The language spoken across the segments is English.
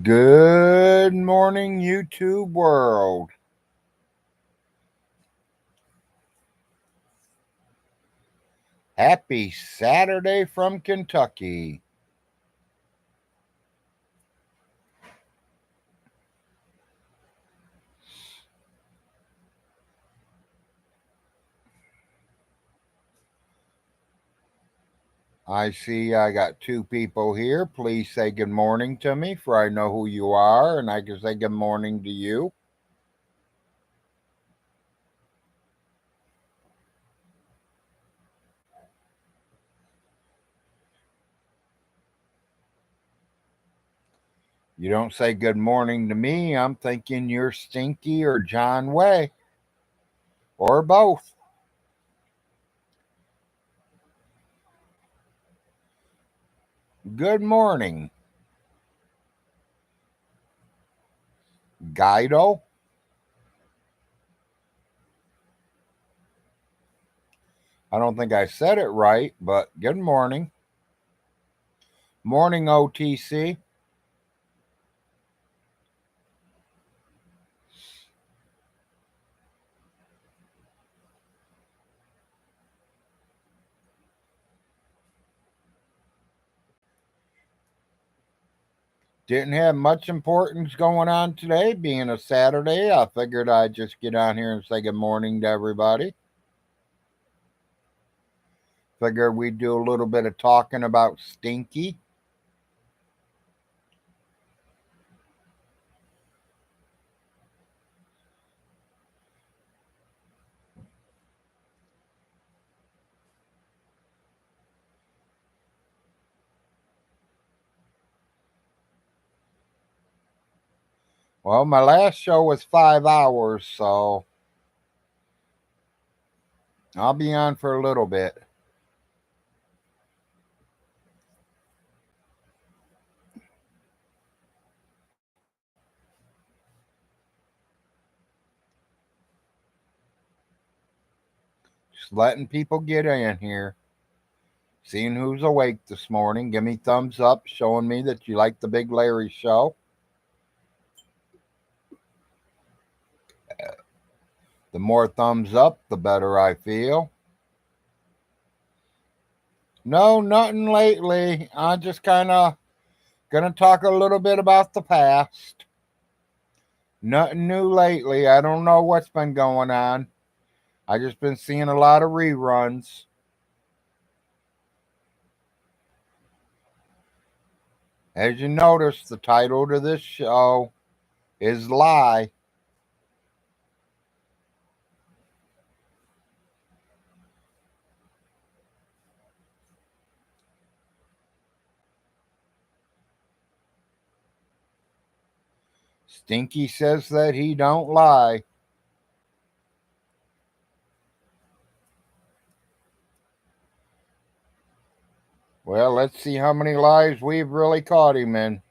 Good morning, YouTube world. Happy Saturday from Kentucky. I see I got two people here. Please say good morning to me, for I know who you are, and I can say good morning to you. You don't say good morning to me, I'm thinking you're Stinky or John Way, or both. Good morning, Guido. I don't think I said it right, but good morning. Morning, OTC. Didn't have much importance going on today, being a Saturday. I figured I'd just get on here and say good morning to everybody. Figured we'd do a little bit of talking about Stinky. Well, my last show was 5 hours, so I'll be on for a little bit. Just letting people get in here. Seeing who's awake this morning. Give me thumbs up, showing me that you like the Big Larry show. The more thumbs up, the better I feel. No, nothing lately. I just kind of gonna talk a little bit about the past. Nothing new lately. I don't know what's been going on. I just been seeing a lot of reruns. As you notice, the title to this show is Lie. Stinky says that he don't lie. Well, let's see how many lies we've really caught him in.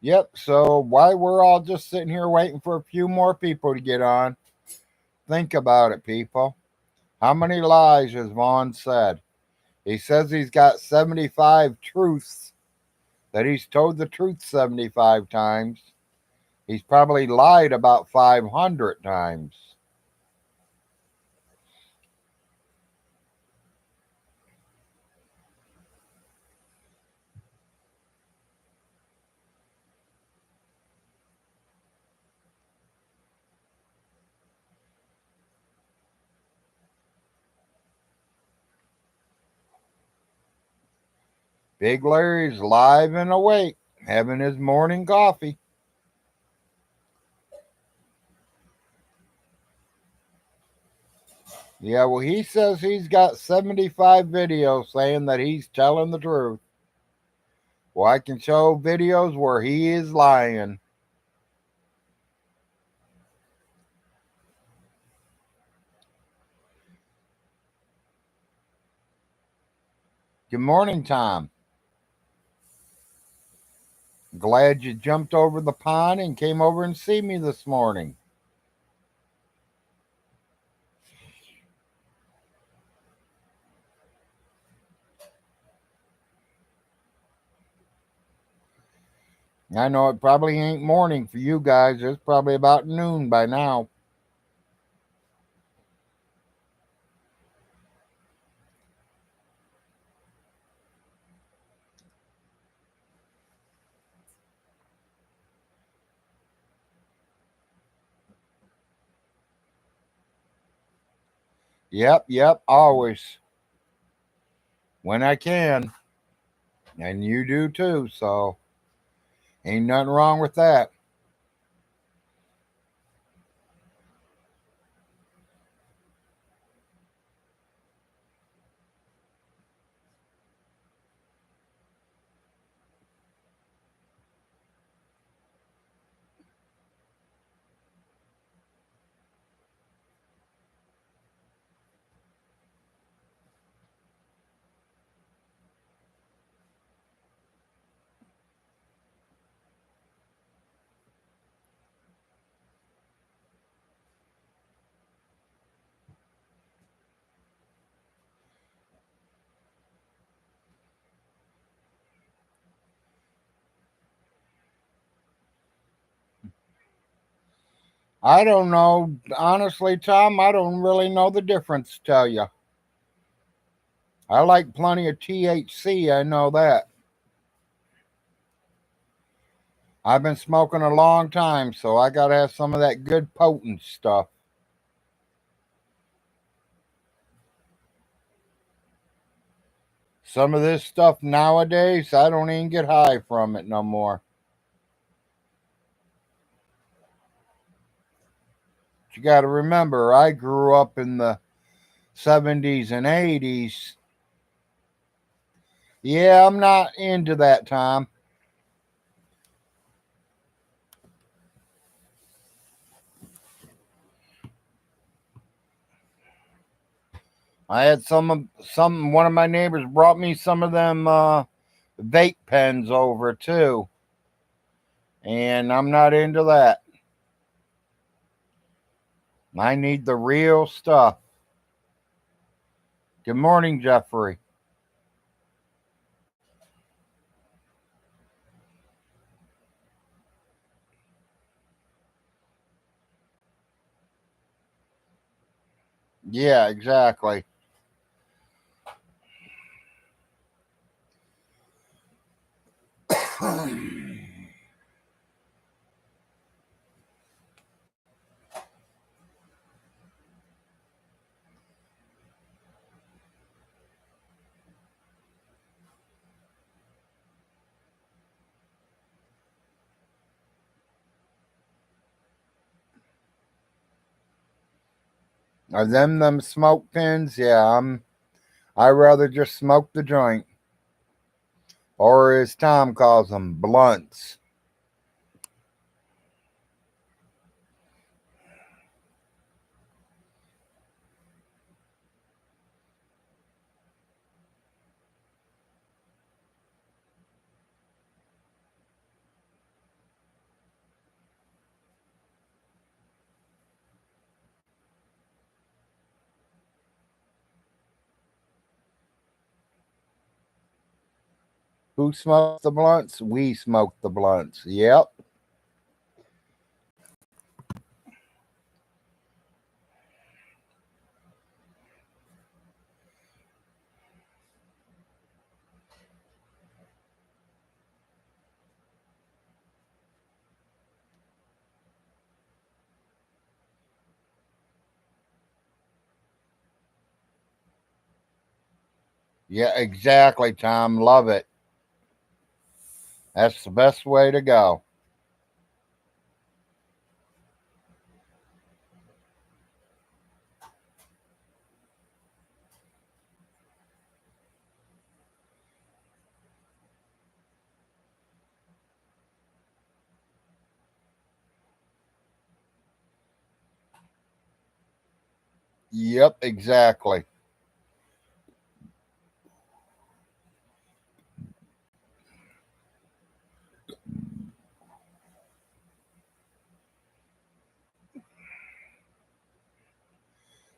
Yep, so why we're all just sitting here waiting for a few more people to get on? Think about it, people. How many lies has Vaughn said? He says he's got 75 truths, that he's told the truth 75 times. He's probably lied about 500 times. Big Larry's live and awake, having his morning coffee. Yeah, well, he says he's got 75 videos saying that he's telling the truth. Well, I can show videos where he is lying. Good morning, Tom. Glad you jumped over the pond and came over and see me this morning. I know it probably ain't morning for you guys. It's probably about noon by now. Yep, always. When I can. And you do too, so ain't nothing wrong with that. I don't know. Honestly, Tom, I don't really know the difference, to tell you. I like plenty of THC, I know that. I've been smoking a long time, so I gotta have some of that good potent stuff. Some of this stuff nowadays, I don't even get high from it no more. But you gotta remember, I grew up in the 70s and 80s. Yeah, I'm not into that, Tom. I had one of my neighbors brought me some of them vape pens over too, and I'm not into that. I need the real stuff. Good morning, Jeffrey. Yeah, exactly. Are them smoke pens? Yeah, I rather just smoke the joint, or as Tom calls them, blunts. Who smokes the blunts? We smoke the blunts. Yep. Yeah, exactly, Tom. Love it. That's the best way to go. Yep, exactly.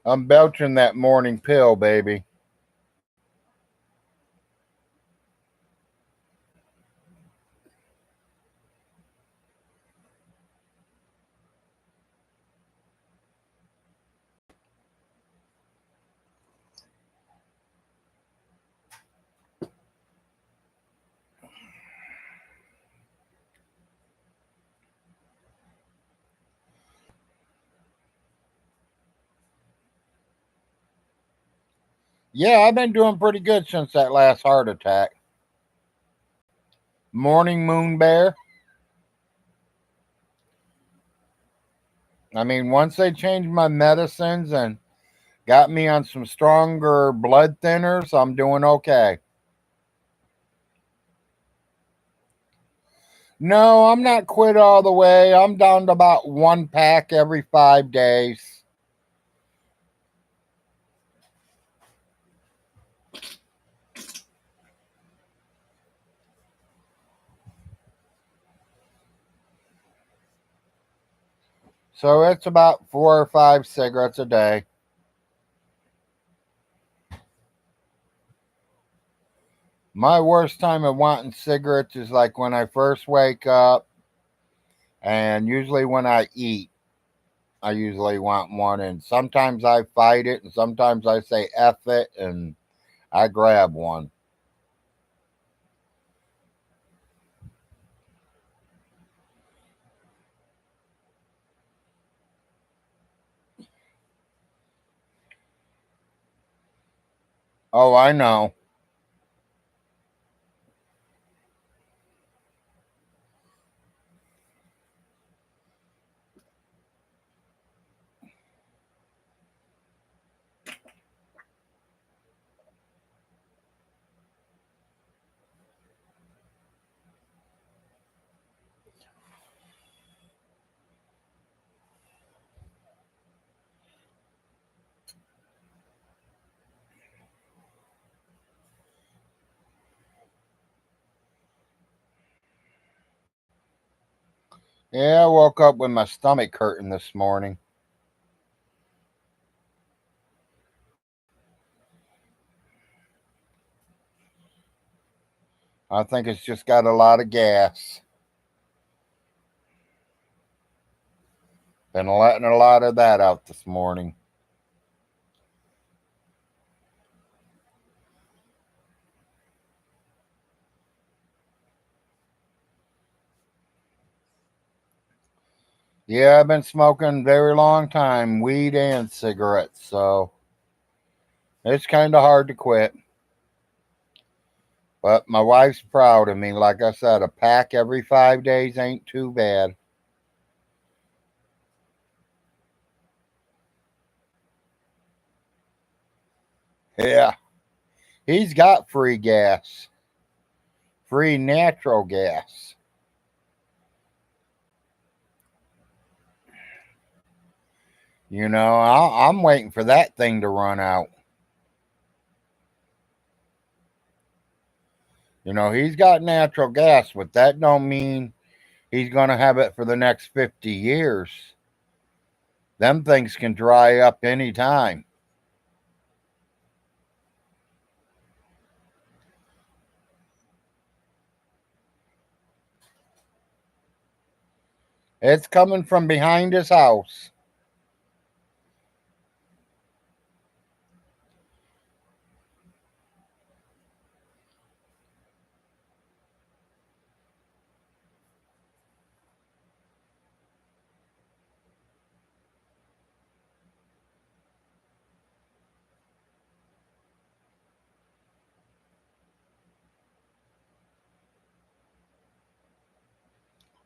I'm belching that morning pill, baby. Yeah, I've been doing pretty good since that last heart attack. Morning moon bear. I mean, once they changed my medicines and got me on some stronger blood thinners, I'm doing okay. No, I'm not quit all the way. I'm down to about one pack every 5 days. So it's about 4 or 5 cigarettes a day. My worst time of wanting cigarettes is like when I first wake up, and usually when I eat, I usually want one. And sometimes I fight it, and sometimes I say F it, and I grab one. Oh, I know. Yeah, I woke up with my stomach hurting this morning. I think it's just got a lot of gas. Been letting a lot of that out this morning. Yeah, I've been smoking very long time, weed and cigarettes, so it's kind of hard to quit. But my wife's proud of me. Like I said, a pack every 5 days ain't too bad. Yeah, he's got free gas, free natural gas. I'm waiting for that thing to run out. He's got natural gas, but that don't mean he's going to have it for the next 50 years. Them things can dry up anytime. It's coming from behind his house.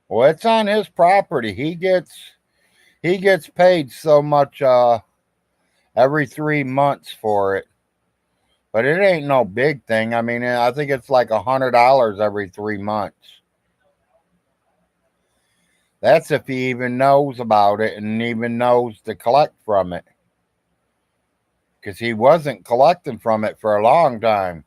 Well, it's on his property. He gets paid so much every 3 months for it. But it ain't no big thing. I mean, I think it's like $100 every 3 months. That's if he even knows about it and even knows to collect from it. Because he wasn't collecting from it for a long time.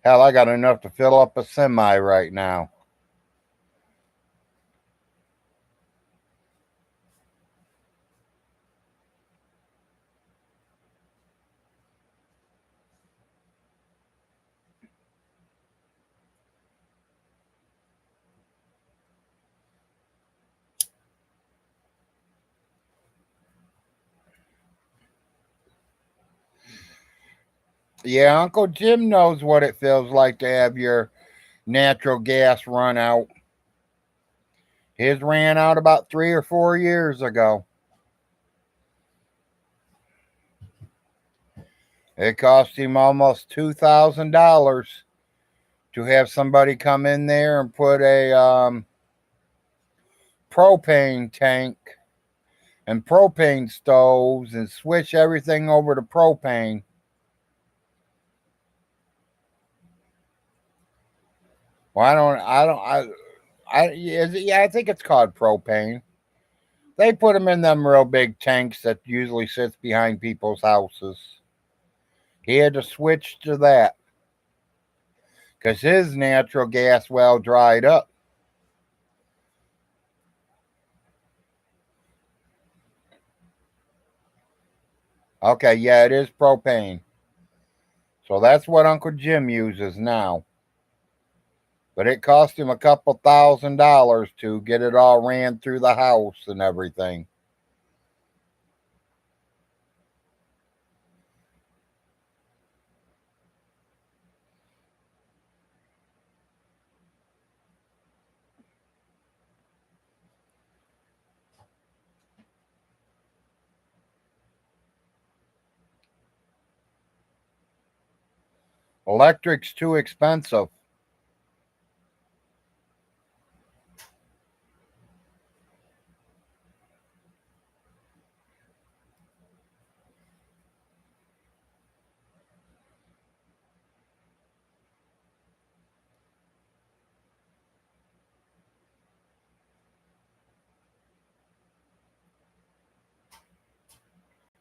Hell, I got enough to fill up a semi right now. Yeah, Uncle Jim knows what it feels like to have your natural gas run out. His ran out about 3 or 4 years ago. It cost him almost $2,000 to have somebody come in there and put a propane tank and propane stoves and switch everything over to propane. Well, yeah, I think it's called propane. They put them in them real big tanks that usually sits behind people's houses. He had to switch to that because his natural gas well dried up. Okay, yeah, it is propane. So that's what Uncle Jim uses now. But it cost him a couple $1,000 to get it all ran through the house and everything. Electric's too expensive.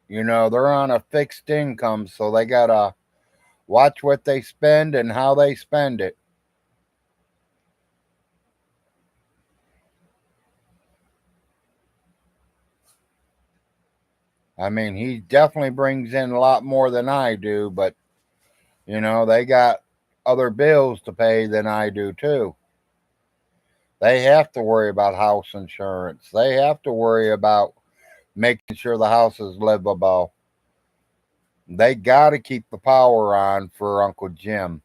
You know, they're on a fixed income, so they gotta watch what they spend and how they spend it. I mean, he definitely brings in a lot more than I do, but you know, they got other bills to pay than I do too. They have to worry about house insurance. They have to worry about making sure the house is livable. They got to keep the power on for Uncle Jim.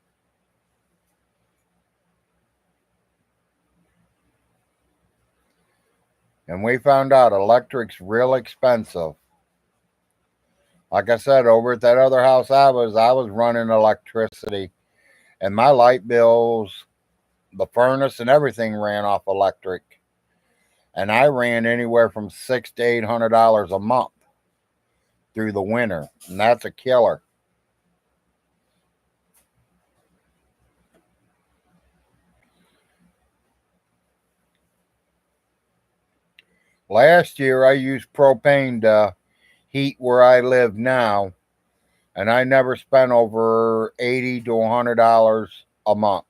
And we found out electric's real expensive. Like I said, over at that other house I was running electricity, and my light bills, the furnace and everything ran off electric. And I ran anywhere from $600 to $800 a month through the winter, and that's a killer. Last year I used propane to heat where I live now, and I never spent over $80 to $100 a month.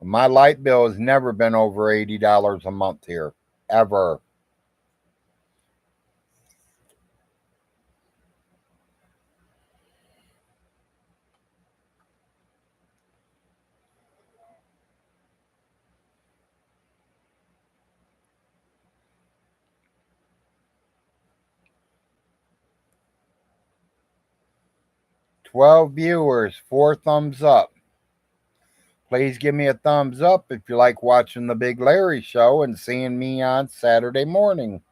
My light bill has never been over $80 a month here, ever. 12 viewers, 4 thumbs up. Please give me a thumbs up if you like watching the Big Larry Show and seeing me on Saturday morning.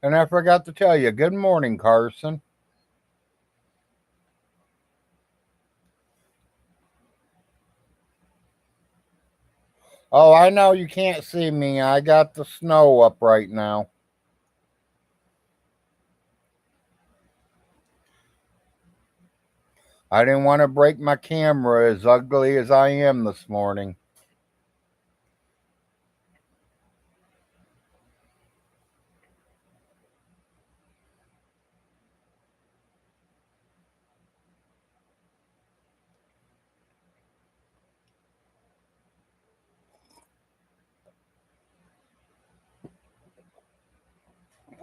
And I forgot to tell you, good morning, Carson. Oh, I know you can't see me. I got the snow up right now. I didn't want to break my camera as ugly as I am this morning.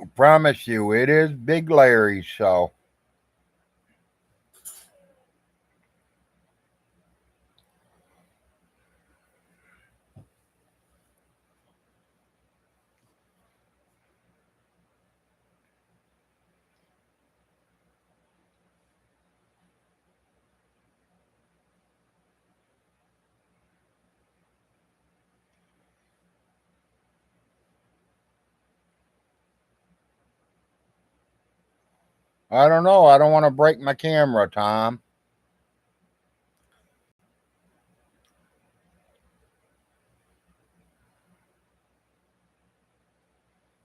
I promise you, it is Big Larry's show. I don't know. I don't want to break my camera, Tom.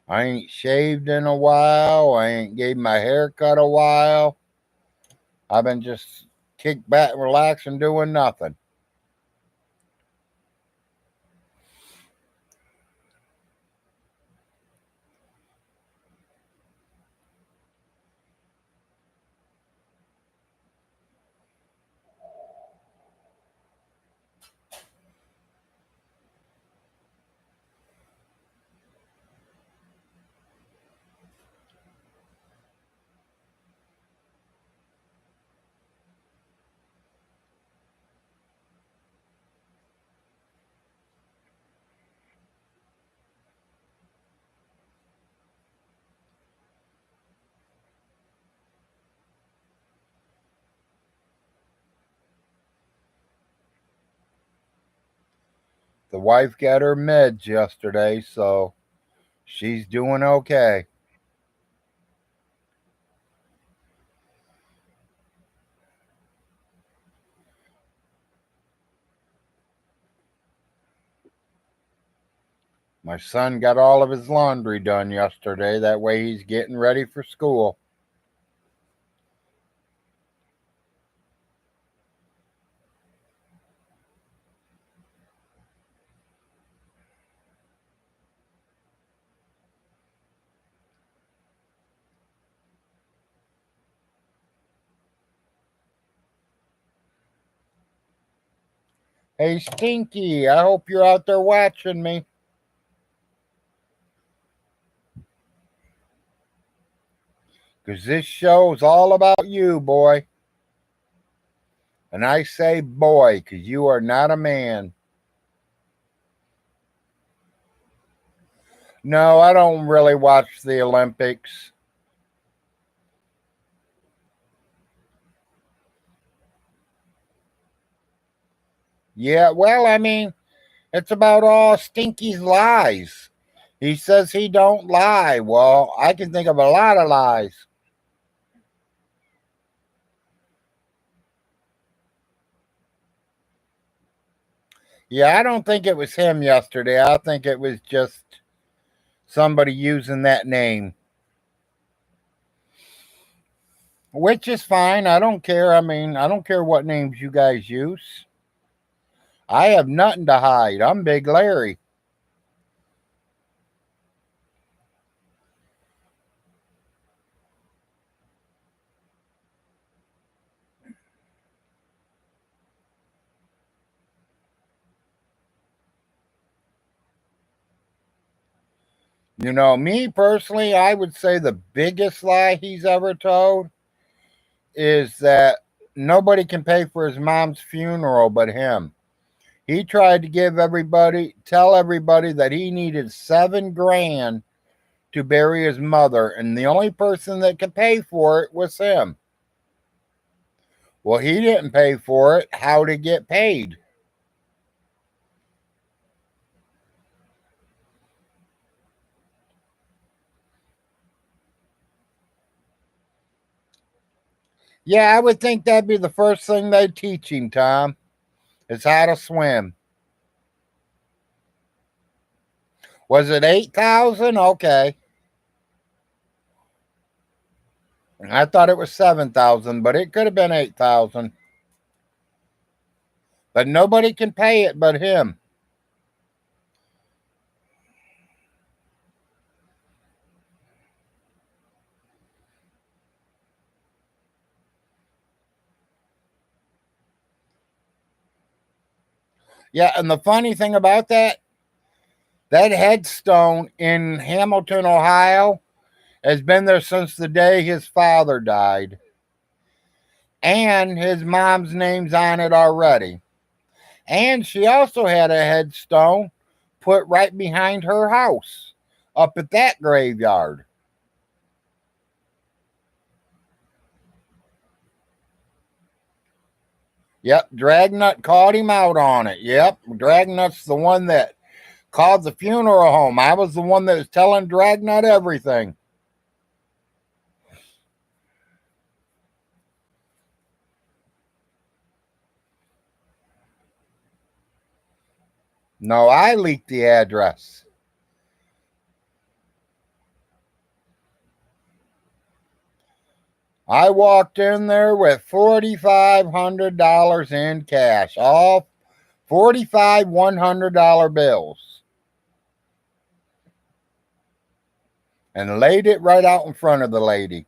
I ain't shaved in a while. I ain't gave my hair cut a while. I've been just kicked back, relaxed, and doing nothing. The wife got her meds yesterday, so she's doing okay. My son got all of his laundry done yesterday. That way he's getting ready for school. Hey, Stinky, I hope you're out there watching me. Because this show's all about you, boy. And I say boy, because you are not a man. No, I don't really watch the Olympics. Yeah, well, I mean, it's about all Stinky's lies. He says he don't lie. Well, I can think of a lot of lies. Yeah, I don't think it was him yesterday. I think it was just somebody using that name, which is fine. I don't care. I mean, I don't care what names you guys use. I have nothing to hide. I'm Big Larry. You know, me personally, I would say the biggest lie he's ever told is that nobody can pay for his mom's funeral but him. He tried to tell everybody that he needed 7 grand to bury his mother, and the only person that could pay for it was him. Well, he didn't pay for it. How to get paid? Yeah, I would think that'd be the first thing they'd teach him, Tom, is how to swim. Was it 8,000? Okay. I thought it was 7,000, but it could have been 8,000. But nobody can pay it but him. Yeah, and the funny thing about that headstone in Hamilton, Ohio, has been there since the day his father died. And his mom's name's on it already. And she also had a headstone put right behind her house up at that graveyard. Yep, Dragnut called him out on it. Yep, Dragnut's the one that called the funeral home. I was the one that was telling Dragnut everything. No, I leaked the address. I walked in there with $4,500 in cash, all 45 $100 bills, and laid it right out in front of the lady.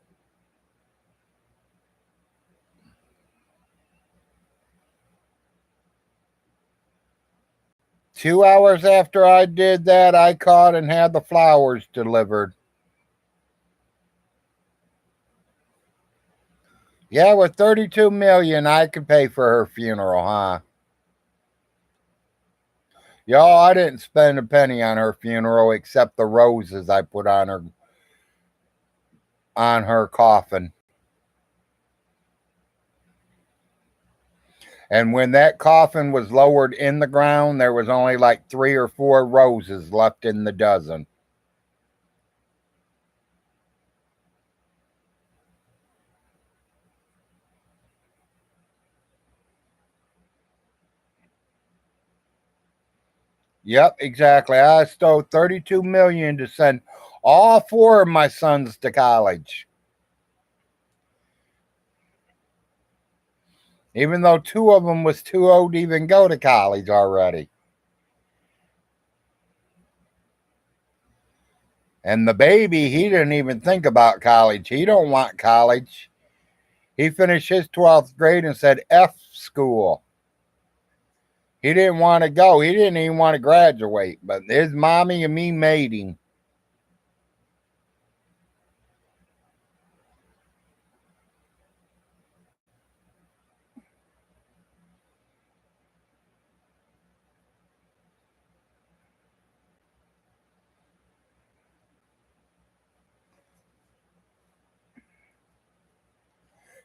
Two hours after I did that, I caught and had the flowers delivered. Yeah, with 32 million, I could pay for her funeral, huh? Y'all, I didn't spend a penny on her funeral except the roses I put on her coffin. And when that coffin was lowered in the ground, there was only like 3 or 4 roses left in the dozen. Yep, exactly. I stole 32 million to send all 4 of my sons to college. Even though 2 of them was too old to even go to college already. And the baby, he didn't even think about college. He don't want college. He finished his 12th grade and said F school. He didn't want to go. He didn't even want to graduate. But his mommy and me made him.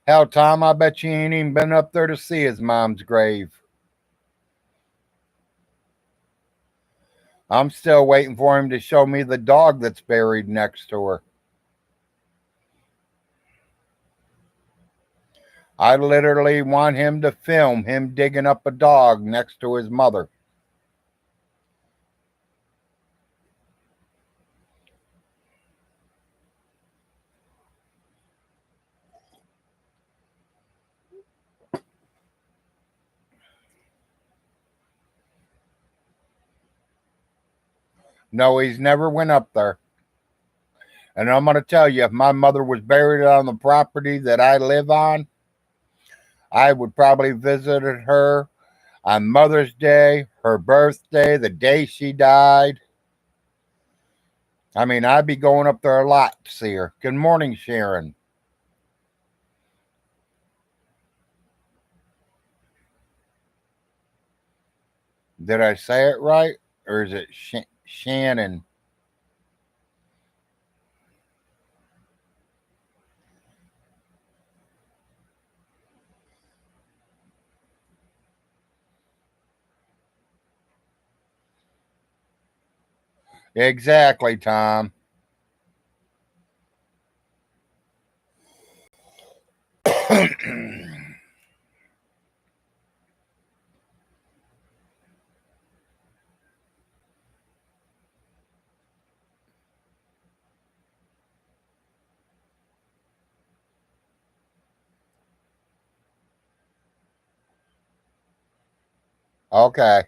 Hell, Tom, I bet you ain't even been up there to see his mom's grave. I'm still waiting for him to show me the dog that's buried next to her. I literally want him to film him digging up a dog next to his mother. No, he's never went up there. And I'm going to tell you, if my mother was buried on the property that I live on, I would probably visit her on Mother's Day, her birthday, the day she died. I mean, I'd be going up there a lot to see her. Good morning, Sharon. Did I say it right? Or is it Shannon? Exactly, Tom. Okay.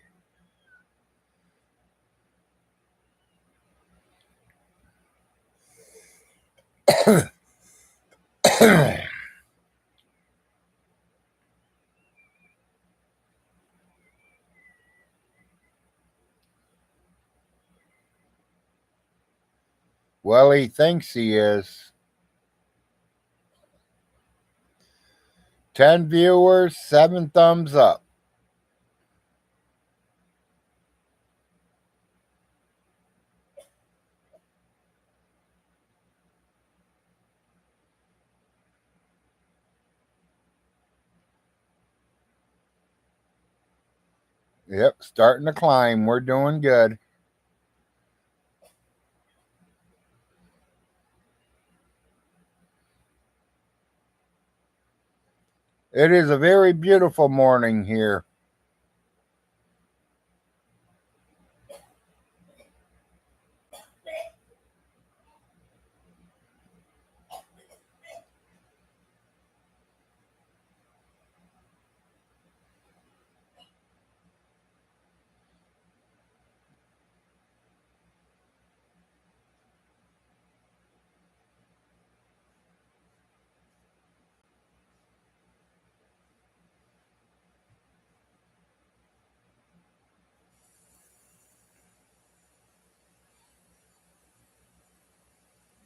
Well, he thinks he is. 10 viewers, 7 thumbs up. Yep, starting to climb. We're doing good. It is a very beautiful morning here.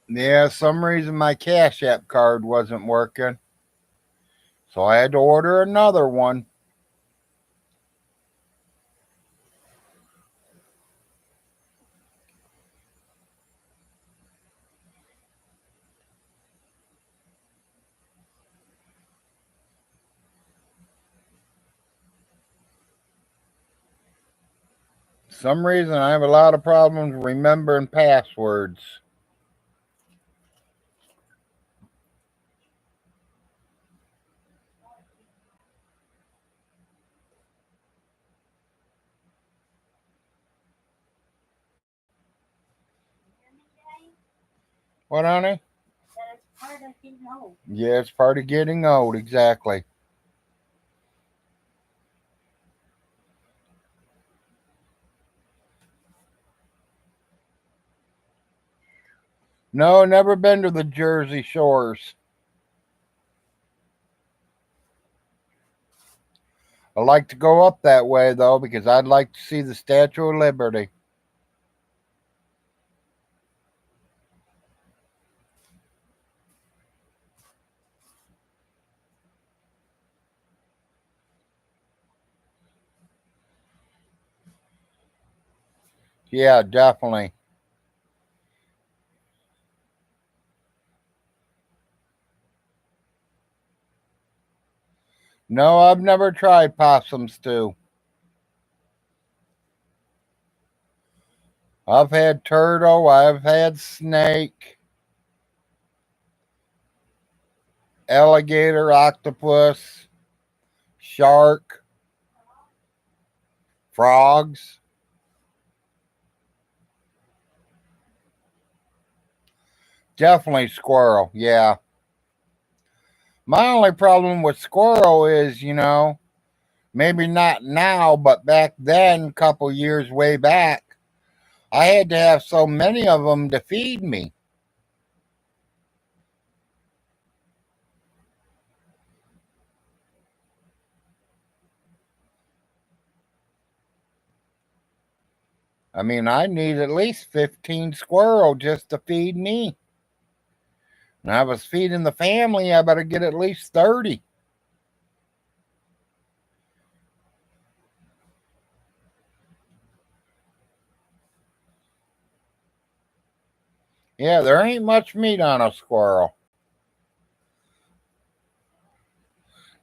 Yeah, some reason my Cash App card wasn't working. So I had to order another one. Some reason I have a lot of problems remembering passwords. What, honey? Yeah, it's part of getting old, exactly. No, never been to the Jersey Shores. I like to go up that way though because I'd like to see the Statue of Liberty. Yeah, definitely. No, I've never tried possum stew. I've had turtle, I've had snake, alligator, octopus, shark, frogs. Definitely squirrel, yeah. My only problem with squirrel is, maybe not now, but back then, a couple years way back, I had to have so many of them to feed me. I mean, I need at least 15 squirrel just to feed me. And I was feeding the family, I better get at least 30. Yeah, there ain't much meat on a squirrel.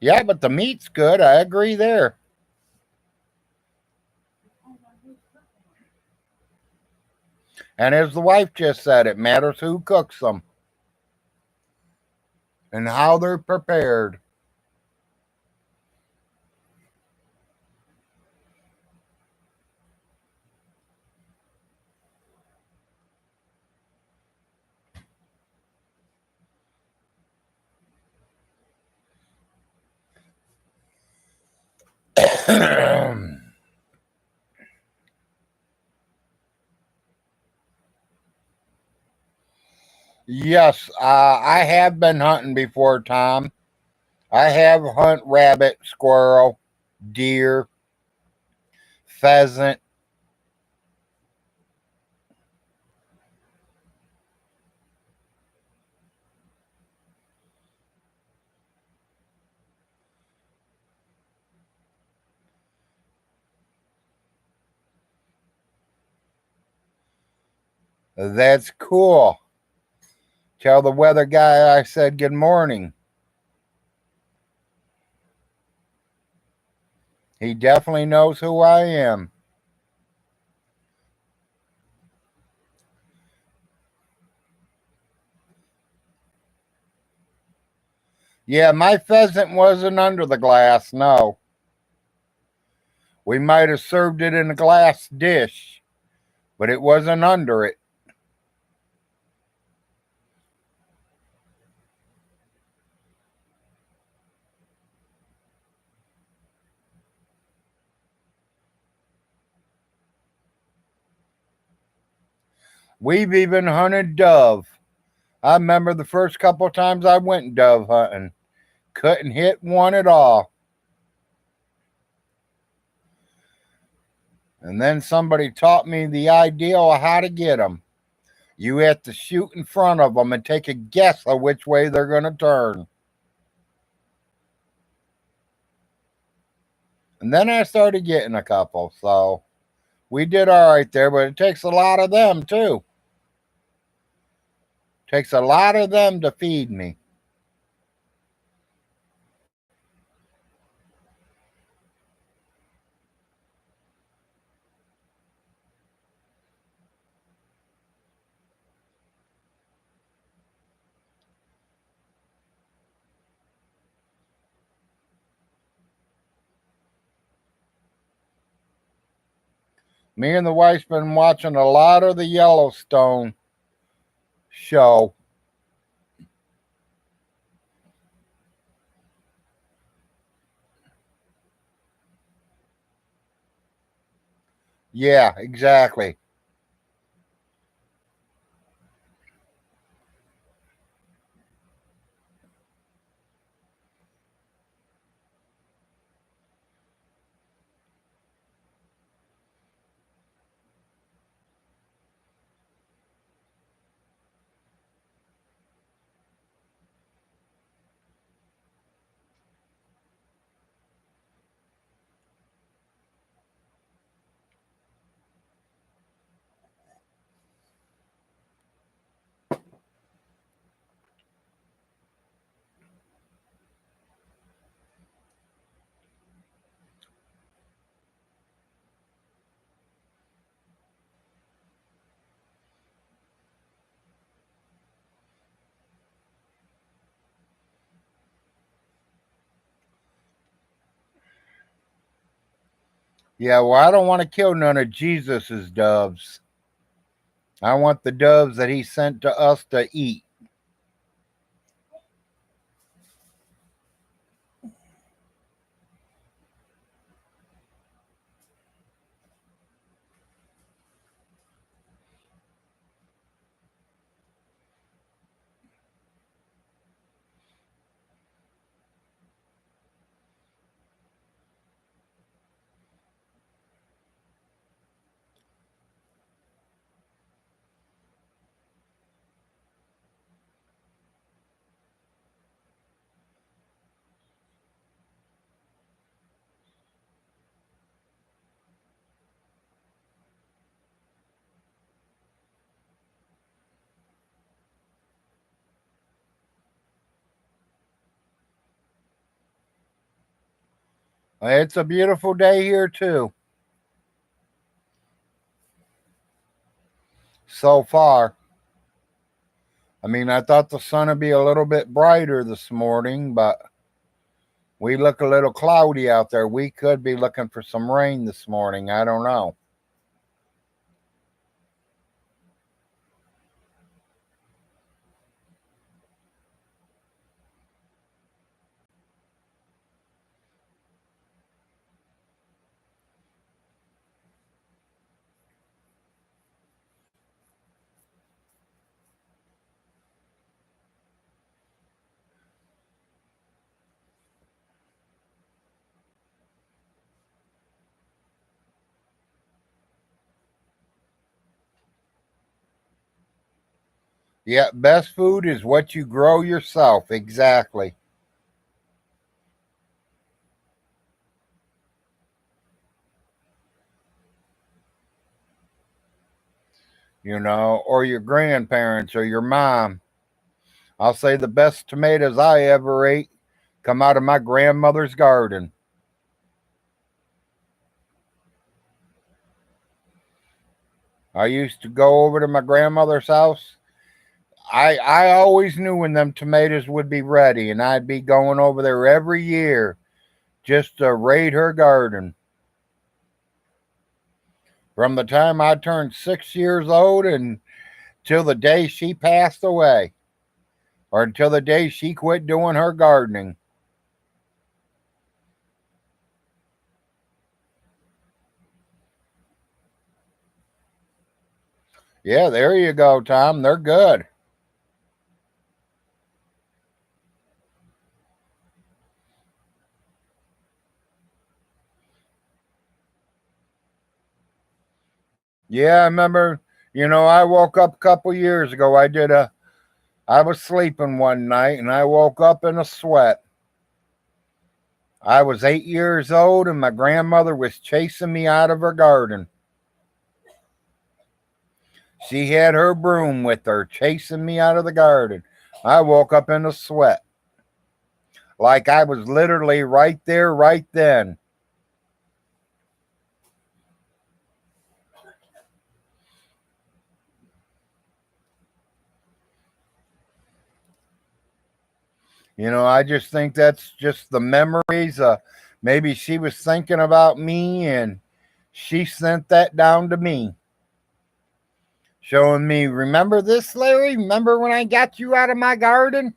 Yeah, but the meat's good. I agree there. And as the wife just said, it matters who cooks them and how they're prepared. Yes, I have been hunting before, Tom. I have hunt rabbit, squirrel, deer, pheasant. That's cool. Tell the weather guy I said good morning. He definitely knows who I am. Yeah, my pheasant wasn't under the glass, no. We might have served it in a glass dish, but it wasn't under it. We've even hunted dove. I remember the first couple of times I went dove hunting. Couldn't hit one at all. And then somebody taught me the idea of how to get them. You have to shoot in front of them and take a guess of which way they're going to turn. And then I started getting a couple. So we did all right there, but it takes a lot of them too. Takes a lot of them to feed me. Me and the wife's been watching a lot of the Yellowstone show. Yeah, exactly. Yeah, well, I don't want to kill none of Jesus's doves. I want the doves that he sent to us to eat. It's a beautiful day here, too, so far. I mean, I thought the sun would be a little bit brighter this morning, but we look a little cloudy out there. We could be looking for some rain this morning. I don't know. Yeah, best food is what you grow yourself. Exactly. Or your grandparents or your mom. I'll say the best tomatoes I ever ate come out of my grandmother's garden. I used to go over to my grandmother's house. I always knew when them tomatoes would be ready, and I'd be going over there every year just to raid her garden. From the time I turned 6 years old and till the day she passed away, or until the day she quit doing her gardening. Yeah, there you go, Tom. They're good. Yeah, I remember. I woke up a couple years ago. I was sleeping one night and I woke up in a sweat. I was 8 years old and my grandmother was chasing me out of her garden. She had her broom with her, chasing me out of the garden. I woke up in a sweat, like I was literally right there, right then. I just think that's just the memories. Maybe she was thinking about me and she sent that down to me, showing me, remember this, Larry? Remember when I got you out of my garden?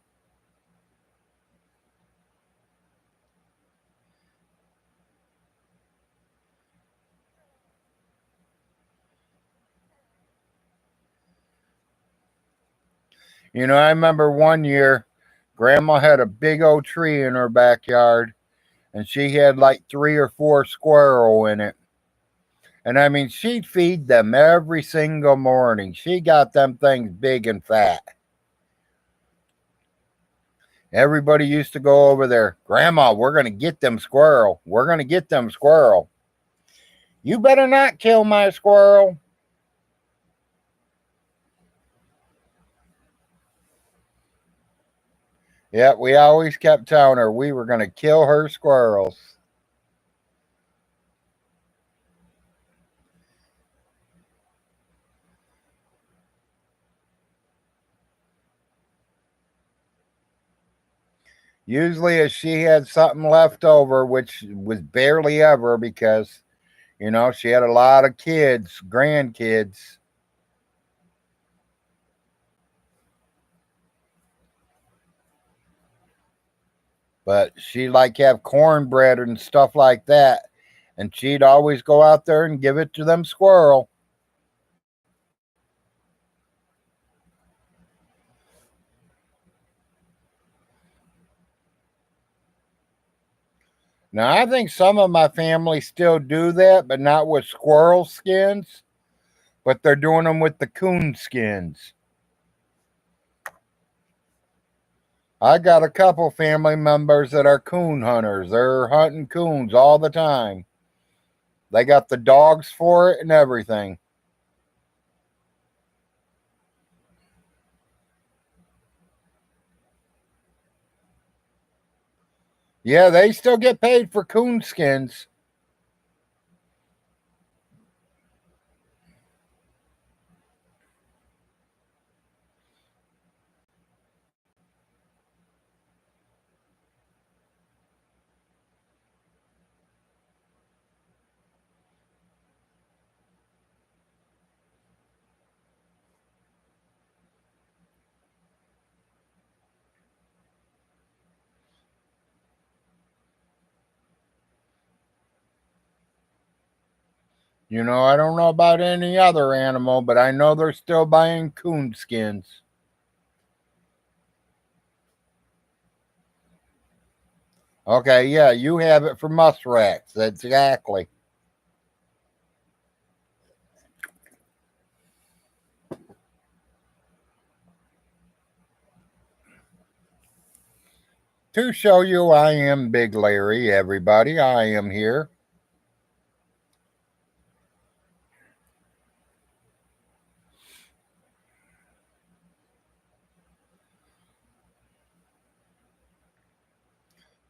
I remember one year, Grandma had a big old tree in her backyard, and she had like 3 or 4 squirrel in it. And I mean, she'd feed them every single morning. She got them things big and fat. Everybody used to go over there. Grandma, we're going to get them squirrel. We're going to get them squirrel. You better not kill my squirrel. Yeah, we always kept telling her we were going to kill her squirrels. Usually, if she had something left over, which was barely ever because, she had a lot of kids, grandkids, but she'd like have cornbread and stuff like that. And she'd always go out there and give it to them squirrel. Now, I think some of my family still do that, but not with squirrel skins, but they're doing them with the coon skins. I got a couple family members that are coon hunters. They're hunting coons all the time. They got the dogs for it and everything. Yeah, they still get paid for coon skins. I don't know about any other animal, but I know they're still buying coon skins. Okay, yeah, you have it for muskrats. That's exactly. To show you I am Big Larry, everybody, I am here.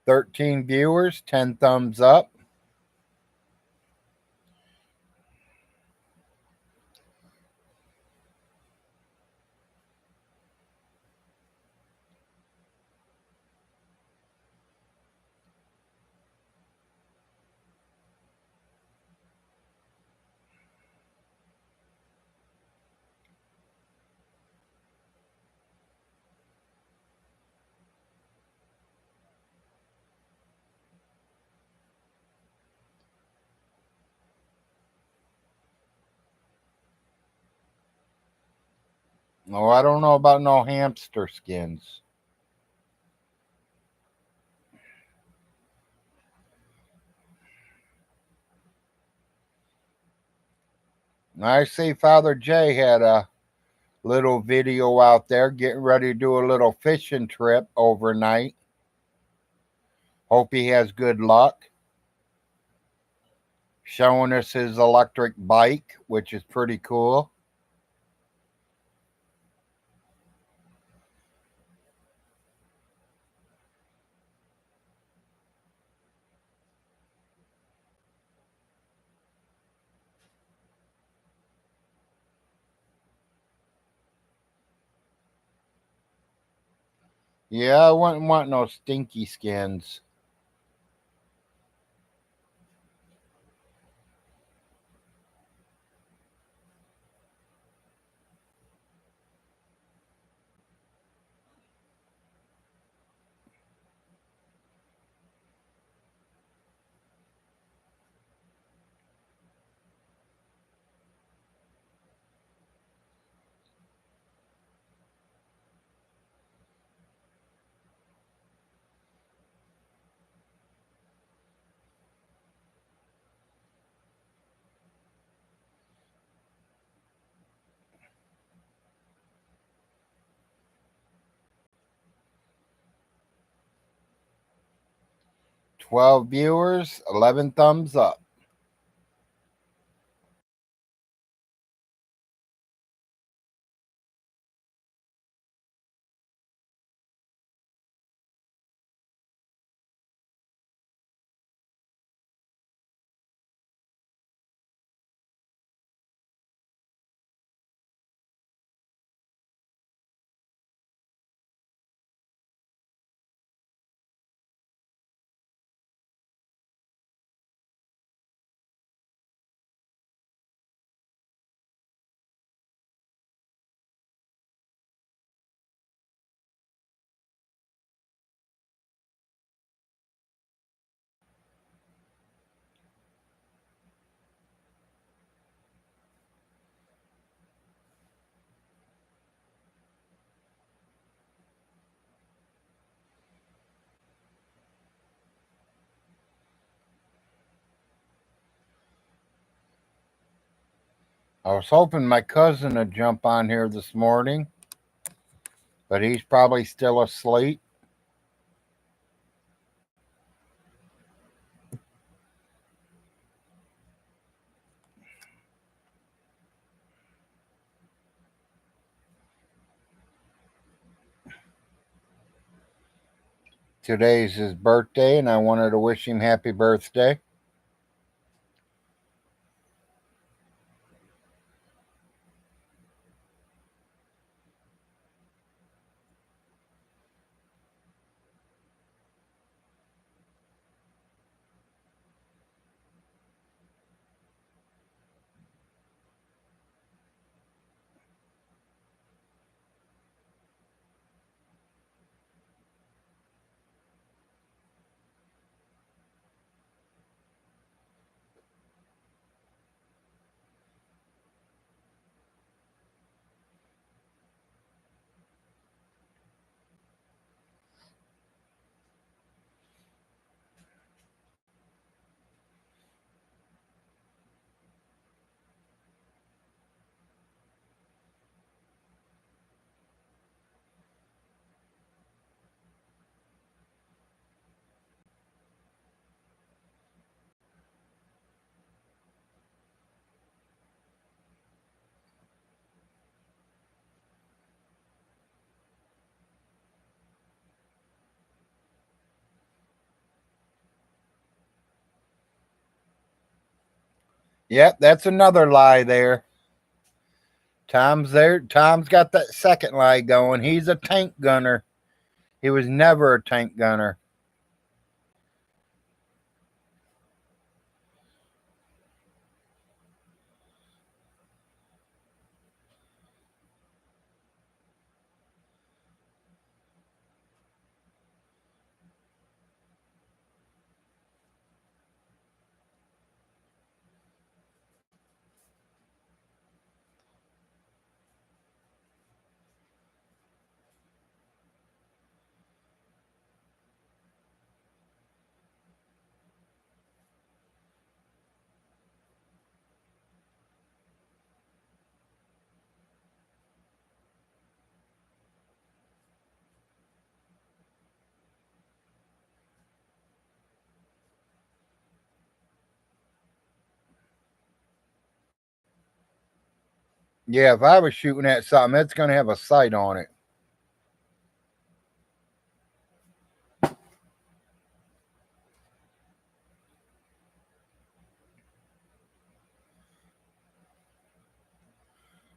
"13 viewers, 10 thumbs up. Oh, I don't know about no hamster skins. I see Father Jay had a little video out there getting ready to do a little fishing trip overnight. Hope he has good luck. Showing us his electric bike, which is pretty cool. Yeah, I wouldn't want no stinky skins. "12 viewers, 11 thumbs up. I was hoping my cousin would jump on here this morning, but he's probably still asleep. Today's his birthday, and I wanted to wish him happy birthday. Yep, that's another lie there. Tom's there. Tom's got that second lie going. He's a tank gunner. He was never a tank gunner. Yeah, if I was shooting at something, it's going to have a sight on it.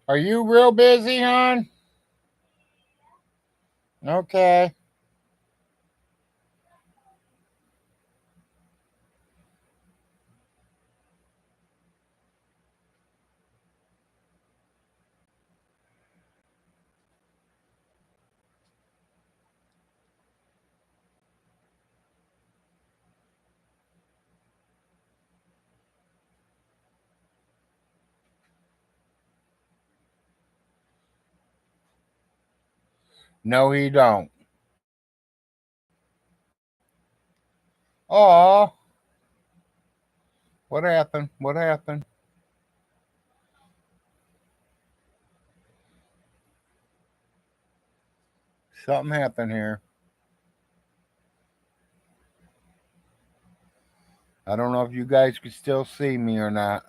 Are you real busy, hon? Okay. No, he don't. Oh, what happened? What happened? Something happened here. I don't know if you guys can still see me or not.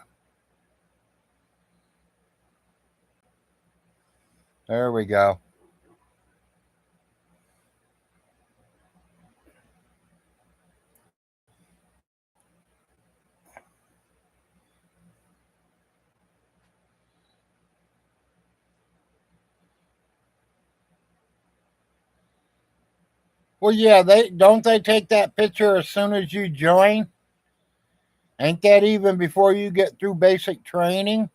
There we go. Well, yeah, they take that picture as soon as you join. Ain't that even before you get through basic training?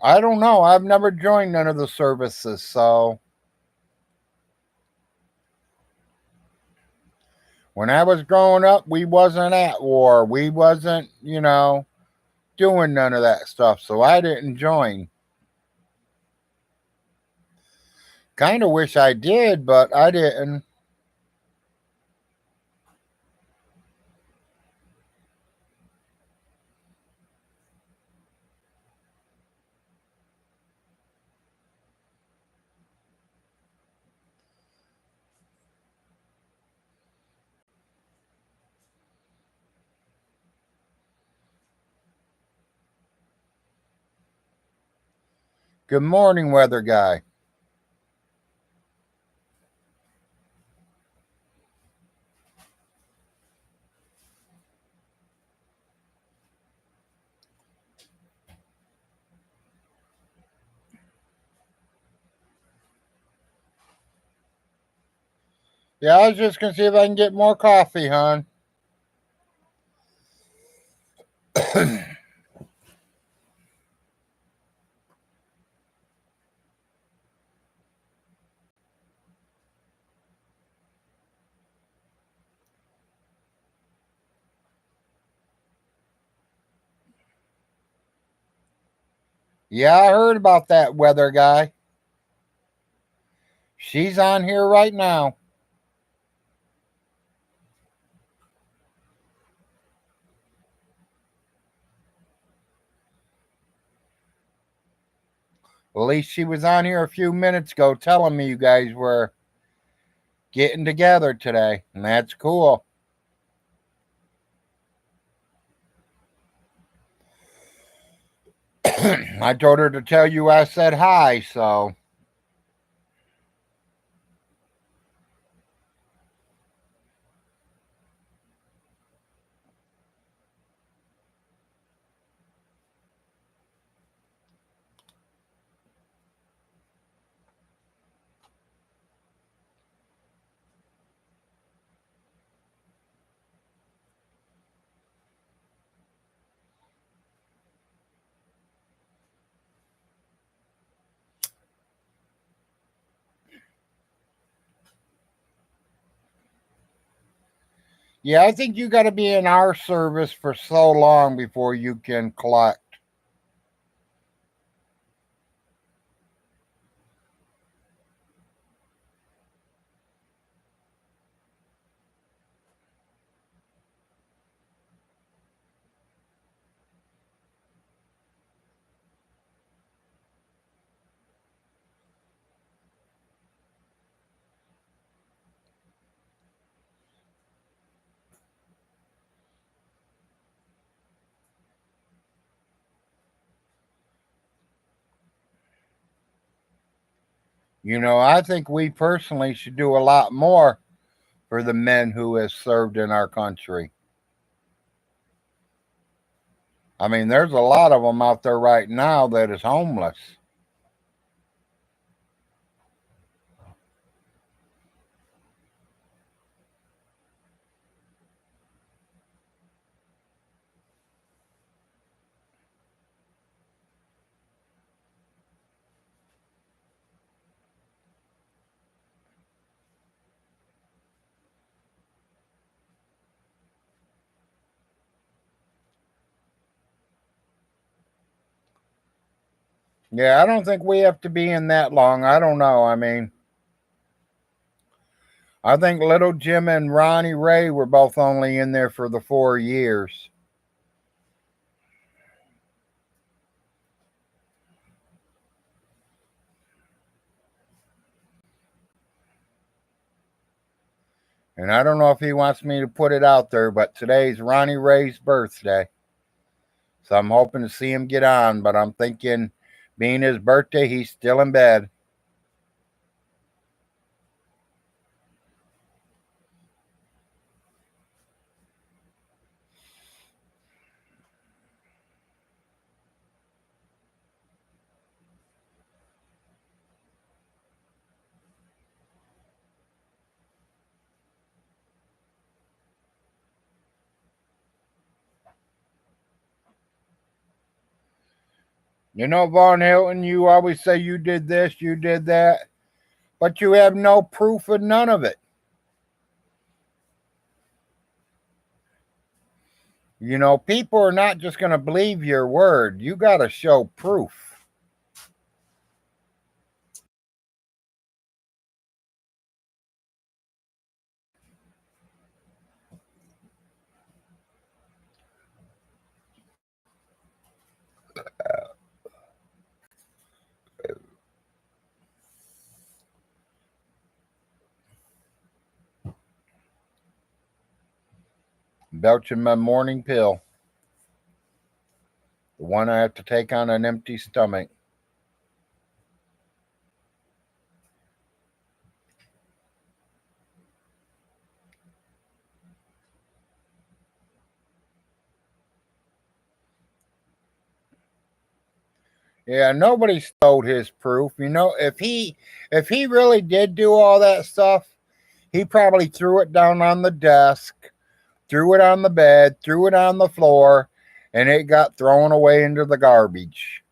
I don't know. I've never joined none of the services, so when I was growing up, we wasn't at war. We wasn't, doing none of that stuff, so I didn't join. Kind of wish I did, but I didn't. Good morning, weather guy. Yeah, I was just gonna see if I can get more coffee, hon. Yeah, I heard about that weather guy. She's on here right now. At least she was on here a few minutes ago telling me you guys were getting together today, and that's cool. I told her to tell you I said hi, so yeah, I think you got to be in our service for so long before you can collect. I think we personally should do a lot more for the men who have served in our country. I mean, there's a lot of them out there right now that is homeless. Yeah, I don't think we have to be in that long. I don't know. I mean, I think little Jim and Ronnie Ray were both only in there for the 4 years. And I don't know if he wants me to put it out there, but today's Ronnie Ray's birthday. So I'm hoping to see him get on, but I'm thinking being his birthday, he's still in bed. Von Hilton, you always say you did this, you did that, but you have no proof of none of it. People are not just going to believe your word. You got to show proof. Belching my morning pill, the one I have to take on an empty stomach. Yeah, nobody stole his proof. If he really did do all that stuff, he probably threw it down on the desk, threw it on the bed, threw it on the floor, and it got thrown away into the garbage.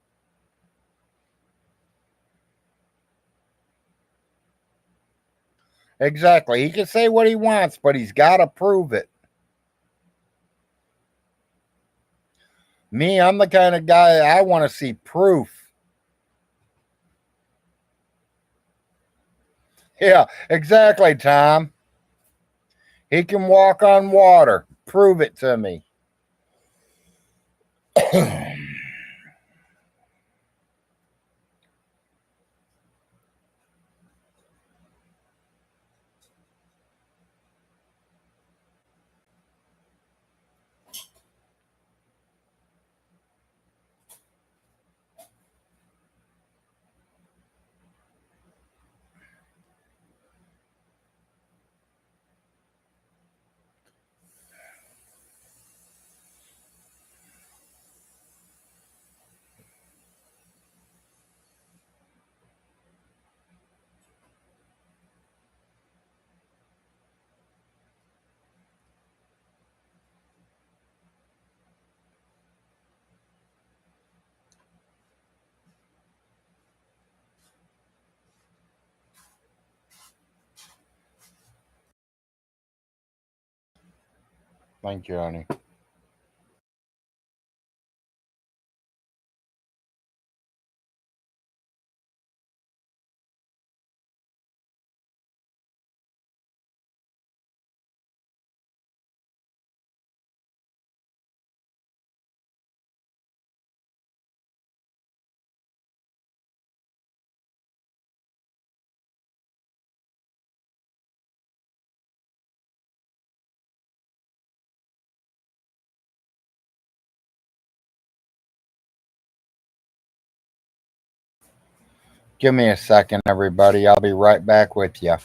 Exactly. He can say what he wants, but he's got to prove it. Me, I'm the kind of guy I want to see proof. Yeah, exactly, Tom. He can walk on water. Prove it to me. Thank you, honey. Give me a second, everybody. I'll be right back with you.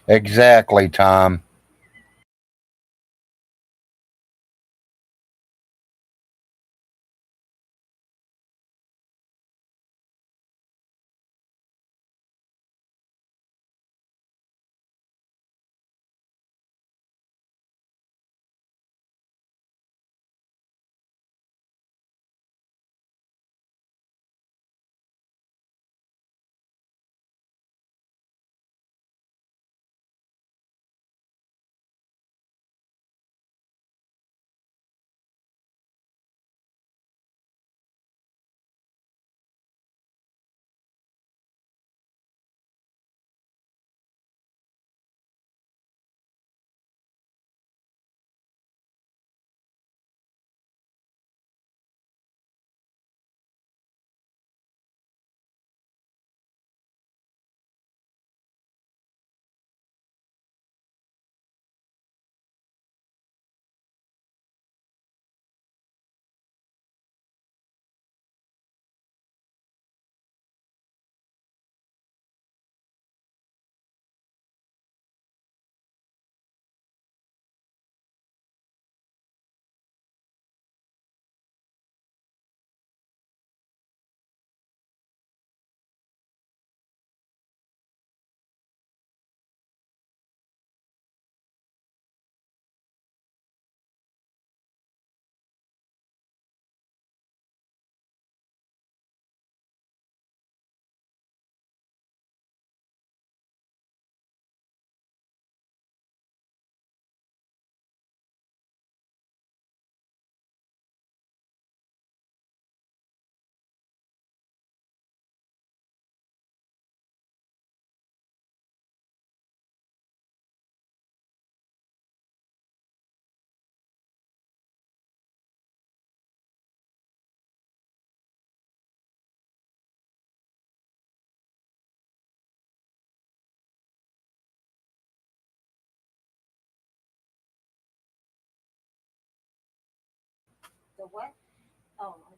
Exactly, Tom.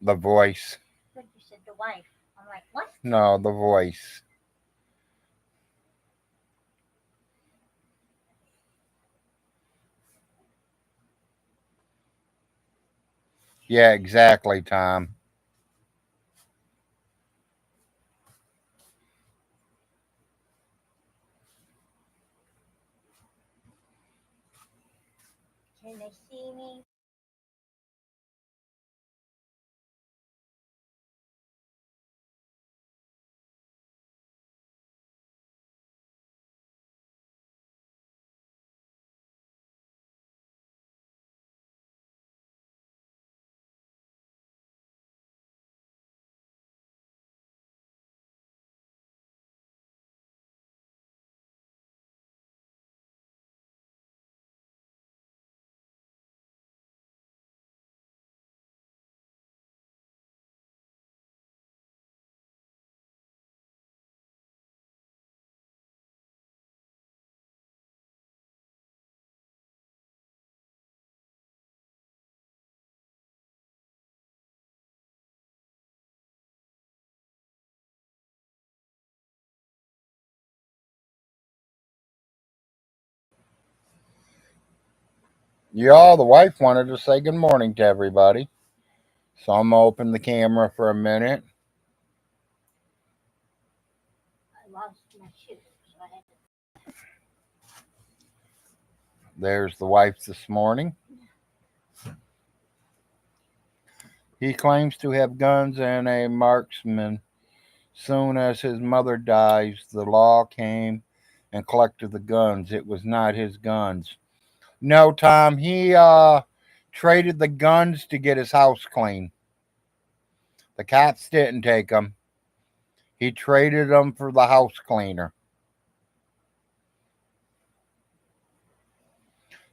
The voice. No, the voice. Yeah, exactly, Tom. Y'all, the wife wanted to say good morning to everybody. So I'm going to open the camera for a minute. I lost my shoes, so I had to. There's the wife this morning. He claims to have guns and a marksman. Soon as his mother dies, the law came and collected the guns. It was not his guns. No, Tom, he traded the guns to get his house clean. The cops didn't take them. He traded them for the house cleaner.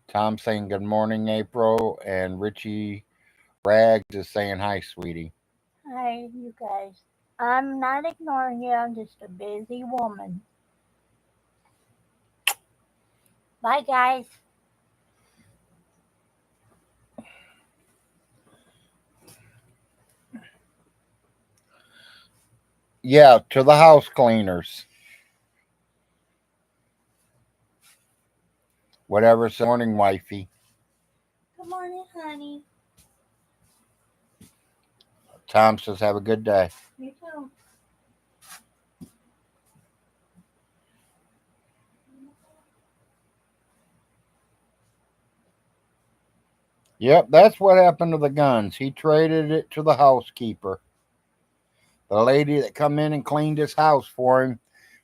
Tom saying good morning, April, and Richie Rags is saying hi, sweetie. Hi, you guys. I'm not ignoring you. I'm just a busy woman. Bye, guys. Yeah, to the house cleaners. Whatever. Morning, wifey. Good morning, honey. Tom says have a good day. You too. Yep, that's what happened to the guns. He traded it to the housekeeper, the lady that come in and cleaned his house for him,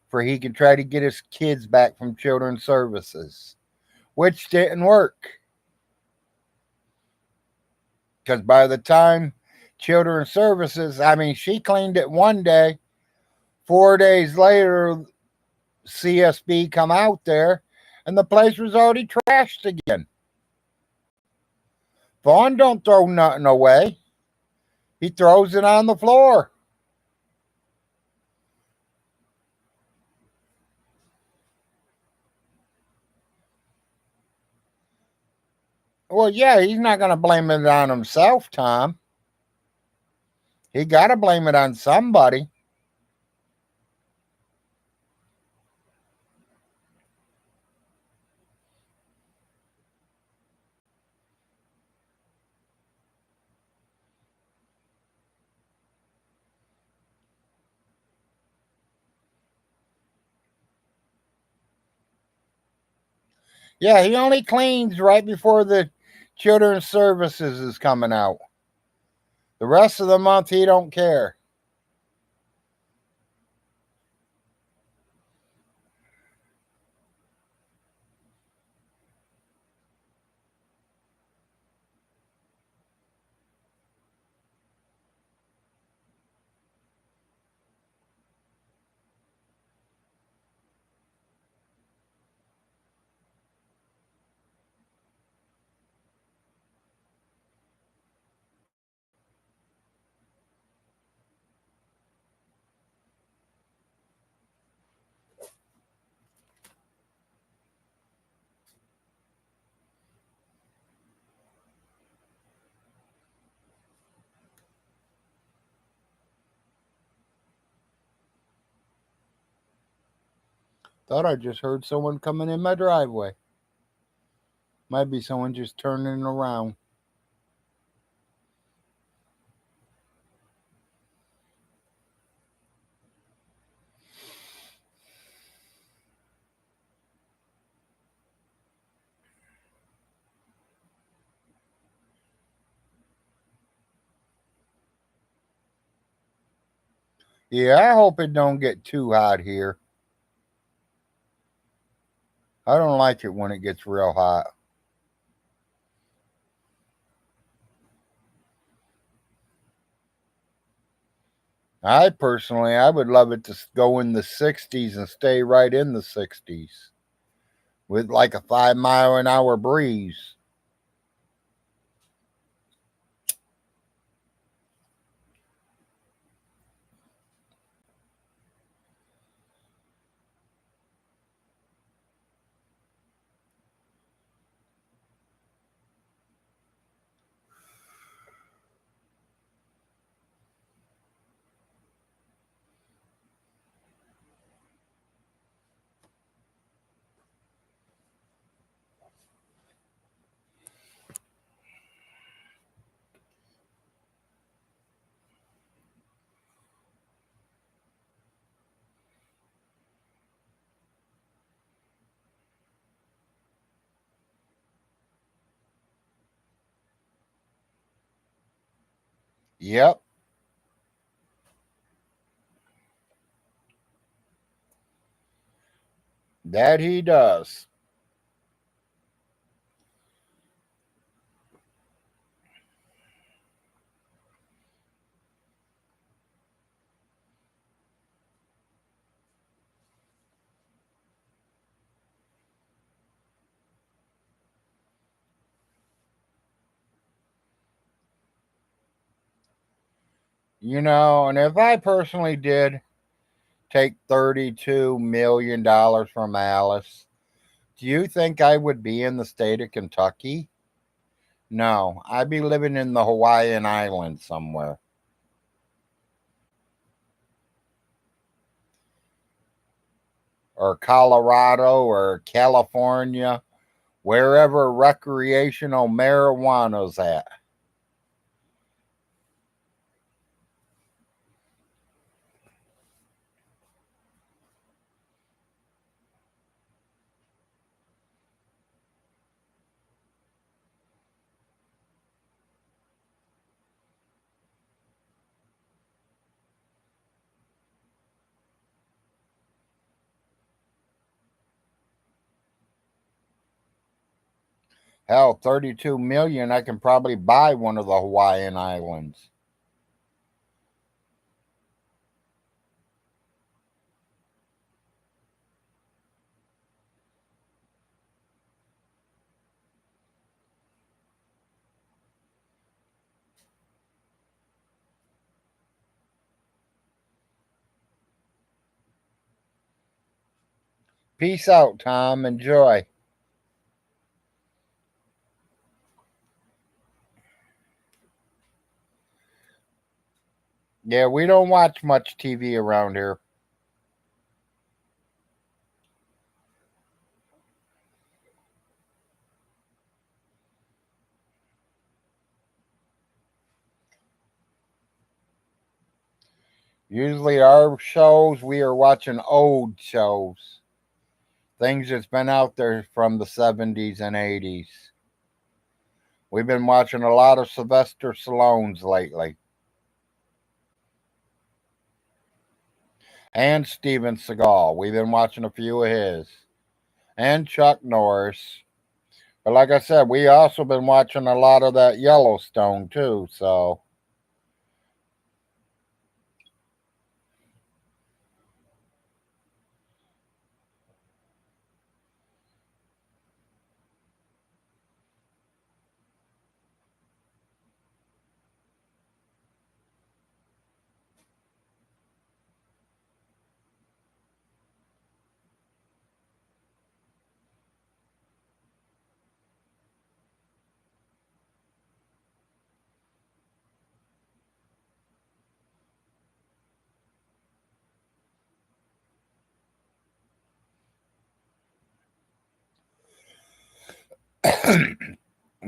for he could try to get his kids back from children's services, which didn't work. Because by the time children's services, I mean, she cleaned it one day. 4 days later, CSB come out there, and the place was already trashed again. Vaughn don't throw nothing away. He throws it on the floor. Well, yeah, he's not going to blame it on himself, Tom. He got to blame it on somebody. Yeah, he only cleans right before the children's services is coming out. The rest of the month, he don't care. Thought I just heard someone coming in my driveway. Might be someone just turning around. Yeah, I hope it don't get too hot here. I don't like it when it gets real hot. I would love it to go in the 60s and stay right in the 60s with like a 5 mile an hour breeze. Yep, that he does. And if I personally did take $32 million from Alice, do you think I would be in the state of Kentucky? No, I'd be living in the Hawaiian Islands somewhere. Or Colorado or California, wherever recreational marijuana's at. Hell, 32 million, I can probably buy one of the Hawaiian Islands. Peace out, Tom. Enjoy. Yeah, we don't watch much TV around here. Usually, our shows, we are watching old shows. Things that's been out there from the 70s and 80s. We've been watching a lot of Sylvester Stallone's lately. And Steven Seagal. We've been watching a few of his. And Chuck Norris. But like I said, we also been watching a lot of that Yellowstone too, so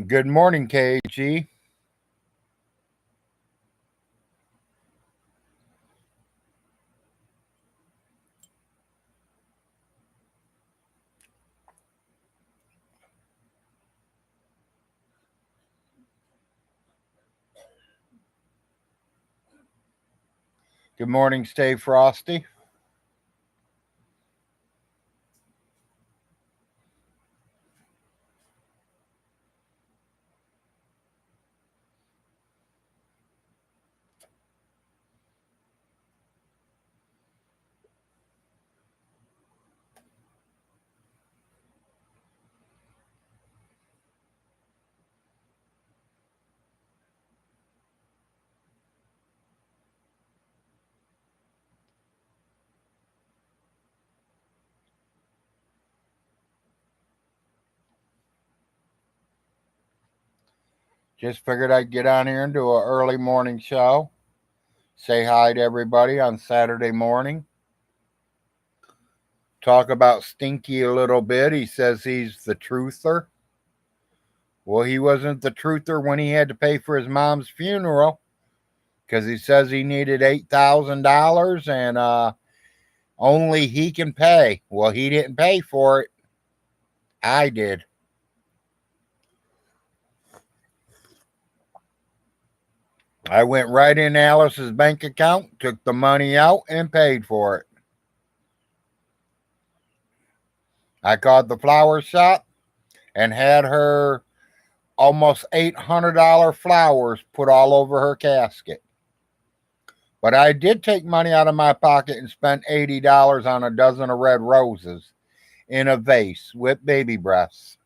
good morning, KG. Good morning, Stay Frosty. Just figured I'd get on here and do an early morning show. Say hi to everybody on Saturday morning. Talk about Stinky a little bit. He says he's the truther. Well, he wasn't the truther when he had to pay for his mom's funeral because he says he needed $8,000 and only he can pay. Well, he didn't pay for it. I did. I went right in Alice's bank account, took the money out, and paid for it. I called the flower shop and had her almost $800 flowers put all over her casket. But I did take money out of my pocket and spent $80 on a dozen of red roses in a vase with baby breaths.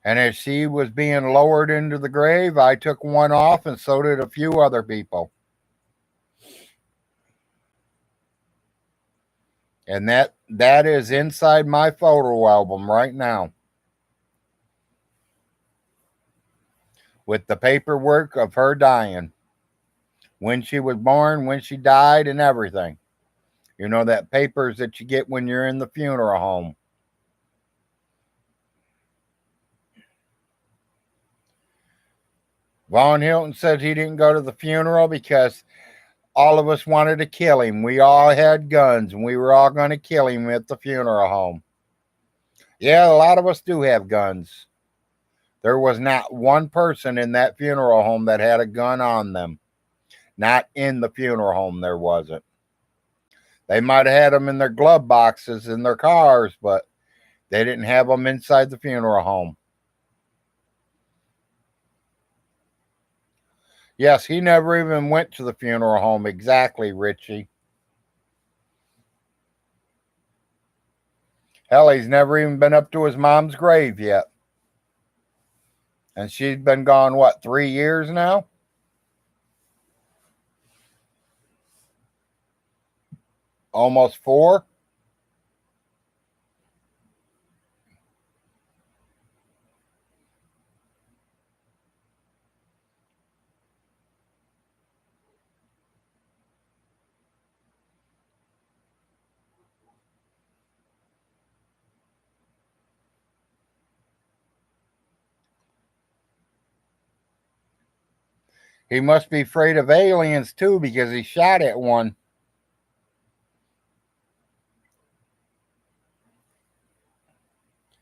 And as she was being lowered into the grave, I took one off, and so did a few other people. And that is inside my photo album right now, with the paperwork of her dying, when she was born, when she died, and everything. You know, that papers that you get when you're in the funeral home. Von Hilton said he didn't go to the funeral because all of us wanted to kill him. We all had guns and we were all going to kill him at the funeral home. Yeah, a lot of us do have guns. There was not one person in that funeral home that had a gun on them. Not in the funeral home, there wasn't. They might have had them in their glove boxes in their cars, but they didn't have them inside the funeral home. Yes, he never even went to the funeral home. Exactly, Richie. Hell, he's never even been up to his mom's grave yet. And she's been gone, what, 3 years now? Almost 4? He must be afraid of aliens too, because he shot at one.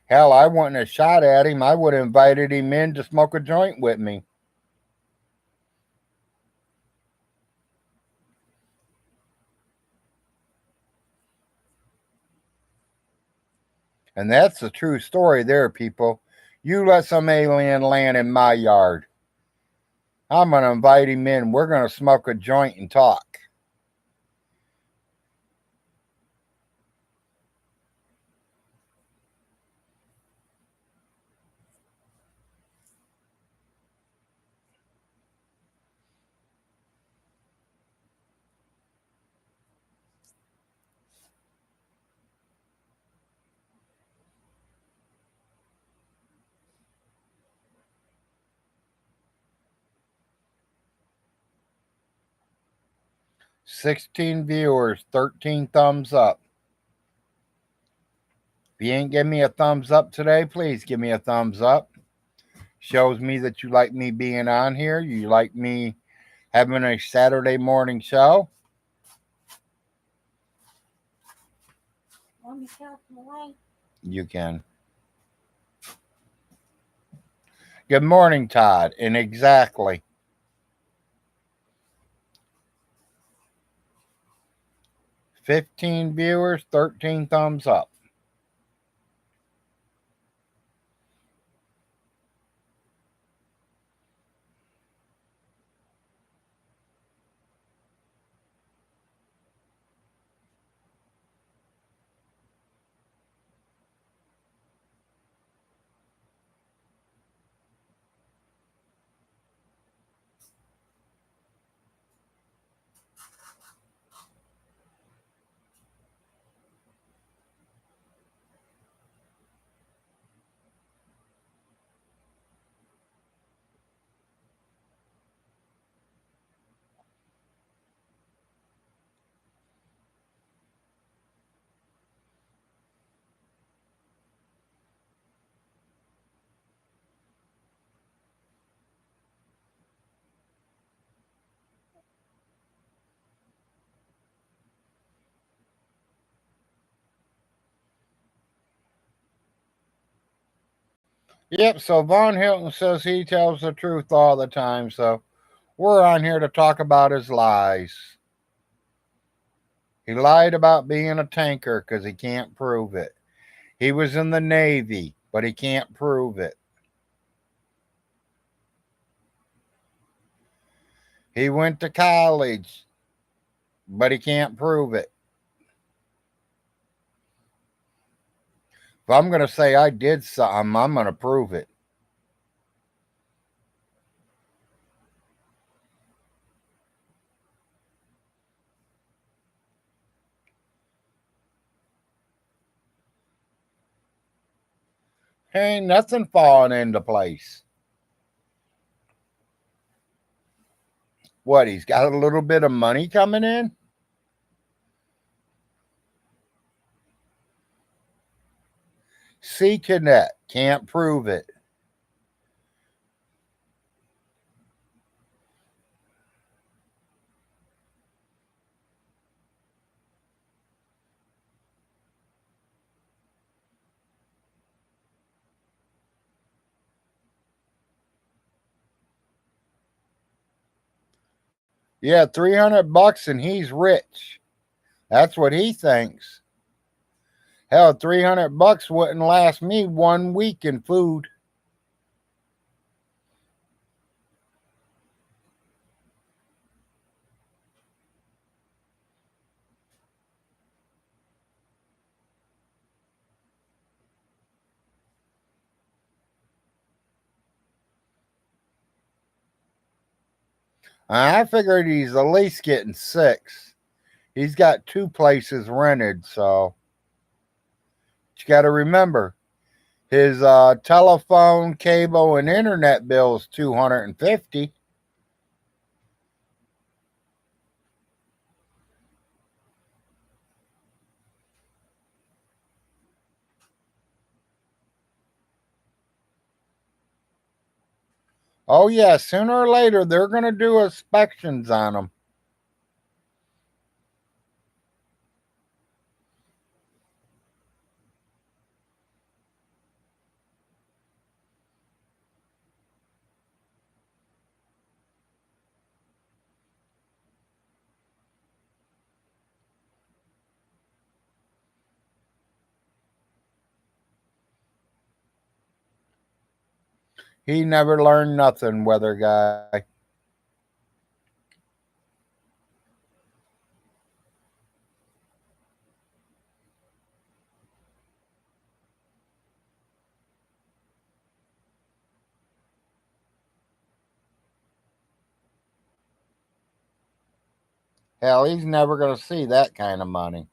Hell, I wouldn't have shot at him. I would have invited him in to smoke a joint with me. And that's the true story there, people. You let some alien land in my yard, I'm going to invite him in. We're going to smoke a joint and talk. $16 viewers, 13 thumbs up. If you ain't giving me a thumbs up today, please give me a thumbs up. Shows me that you like me being on here. You like me having a Saturday morning show. Want me to count them away? You can. Good morning, Todd. And exactly 15 viewers, 13 thumbs up. Yep, so Von Hilton says he tells the truth all the time, so we're on here to talk about his lies. He lied about being a tanker because he can't prove it. He was in the Navy, but he can't prove it. He went to college, but he can't prove it. If I'm going to say I did something, I'm going to prove it. Ain't nothing falling into place. What, he's got a little bit of money coming in? C Connect, can't prove it. Yeah, $300 and he's rich. That's what he thinks. Hell, $300 wouldn't last me 1 week in food. I figured he's at least getting six. He's got two places rented, so you got to remember his telephone, cable, and internet bill is $250. Oh yeah, sooner or later they're gonna do inspections on him. He never learned nothing, weather guy. Hell, he's never gonna see that kind of money.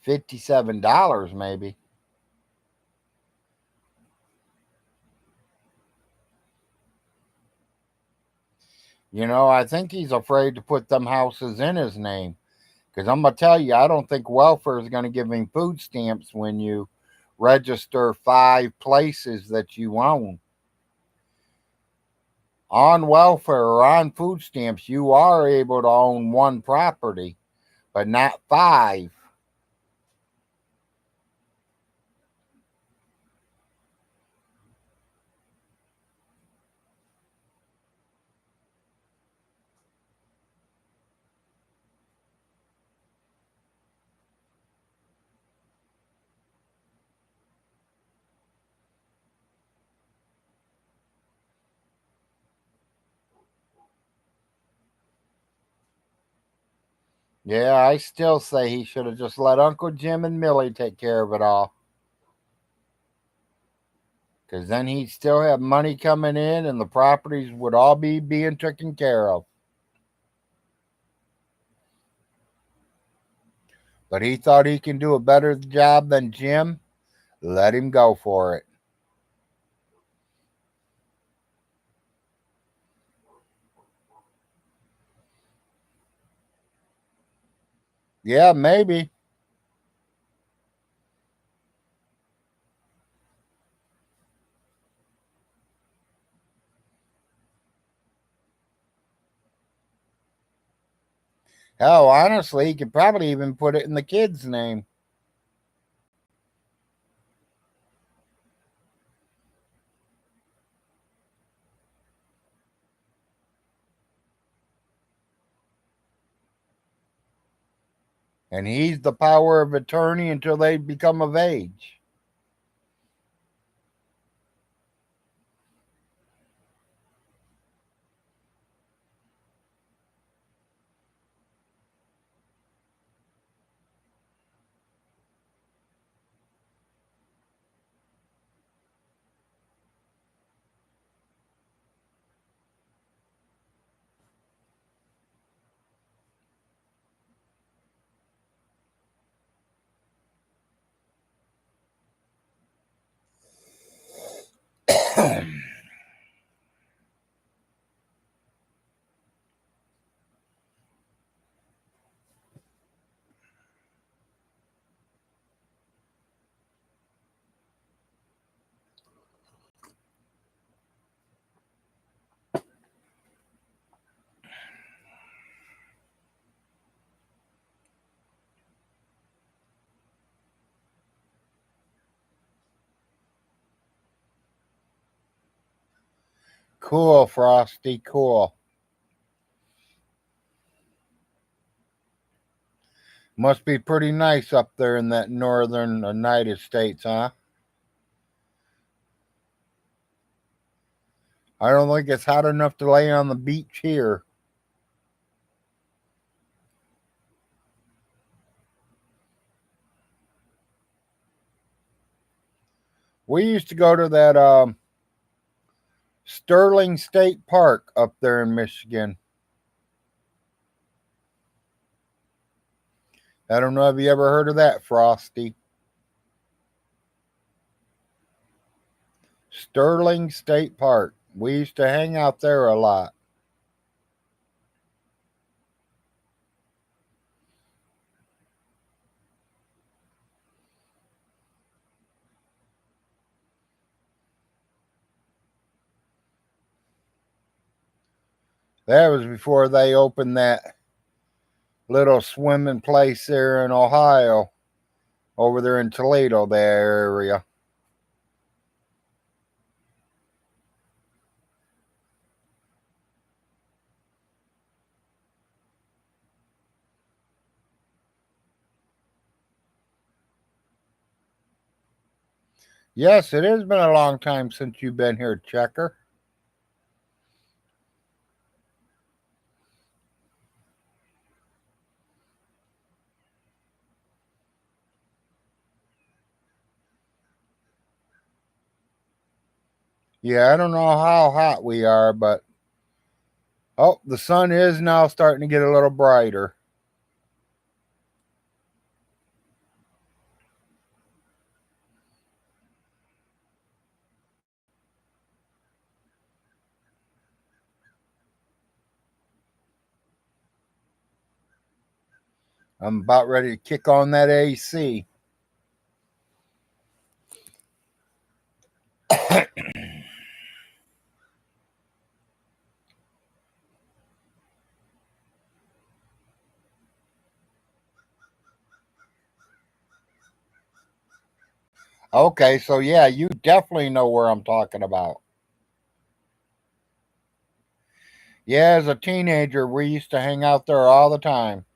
$57 maybe. I think he's afraid to put them houses in his name. Because I'm going to tell you, I don't think welfare is going to give him food stamps when you register 5 places that you own. On welfare or on food stamps, you are able to own one property, but not 5. Yeah, I still say he should have just let Uncle Jim and Millie take care of it all. Because then he'd still have money coming in and the properties would all be being taken care of. But he thought he can do a better job than Jim. Let him go for it. Yeah, maybe. Hell, honestly, he could probably even put it in the kid's name. And he's the power of attorney until they become of age. Cool, Frosty, cool. Must be pretty nice up there in that northern United States, huh? I don't think it's hot enough to lay on the beach here. We used to go to that Sterling State Park up there in Michigan. I don't know if you ever heard of that, Frosty. Sterling State Park. We used to hang out there a lot. That was before they opened that little swimming place there in Ohio, over there in Toledo, that area. Yes, it has been a long time since you've been here, Checker. Yeah, I don't know how hot we are, but oh, the sun is now starting to get a little brighter. I'm about ready to kick on that AC. Okay, so yeah, you definitely know where I'm talking about. Yeah, as a teenager, we used to hang out there all the time.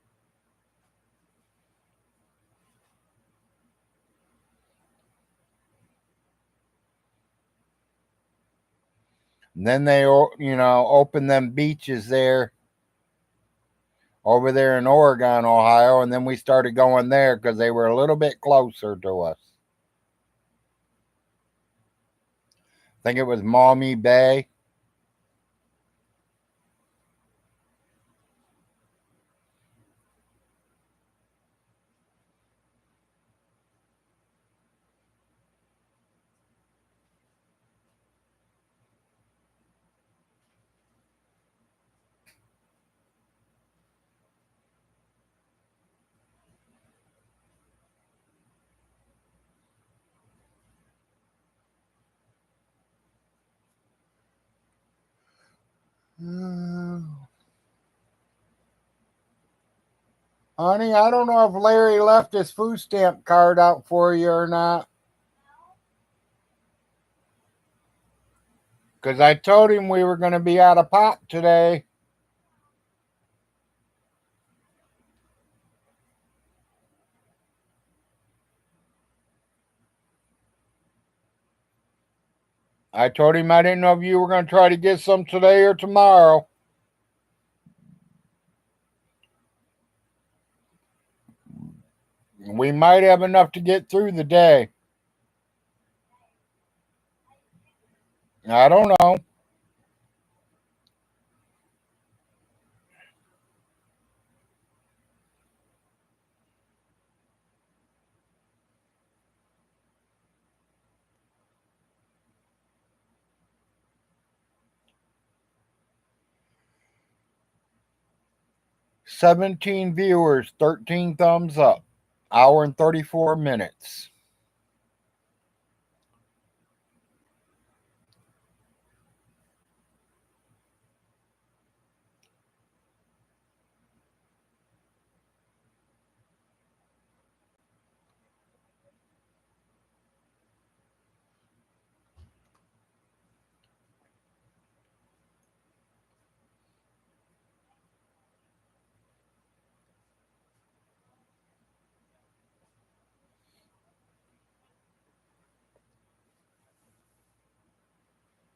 And then they, opened them beaches there over there in Oregon, Ohio, and then we started going there because they were a little bit closer to us. I think it was Maumee Bay. Honey, I don't know if Larry left his food stamp card out for you or not. Because I told him we were going to be out of pop today. I told him I didn't know if you were going to try to get some today or tomorrow. We might have enough to get through the day. I don't know. $17 viewers, 13 thumbs up. Hour and 34 minutes.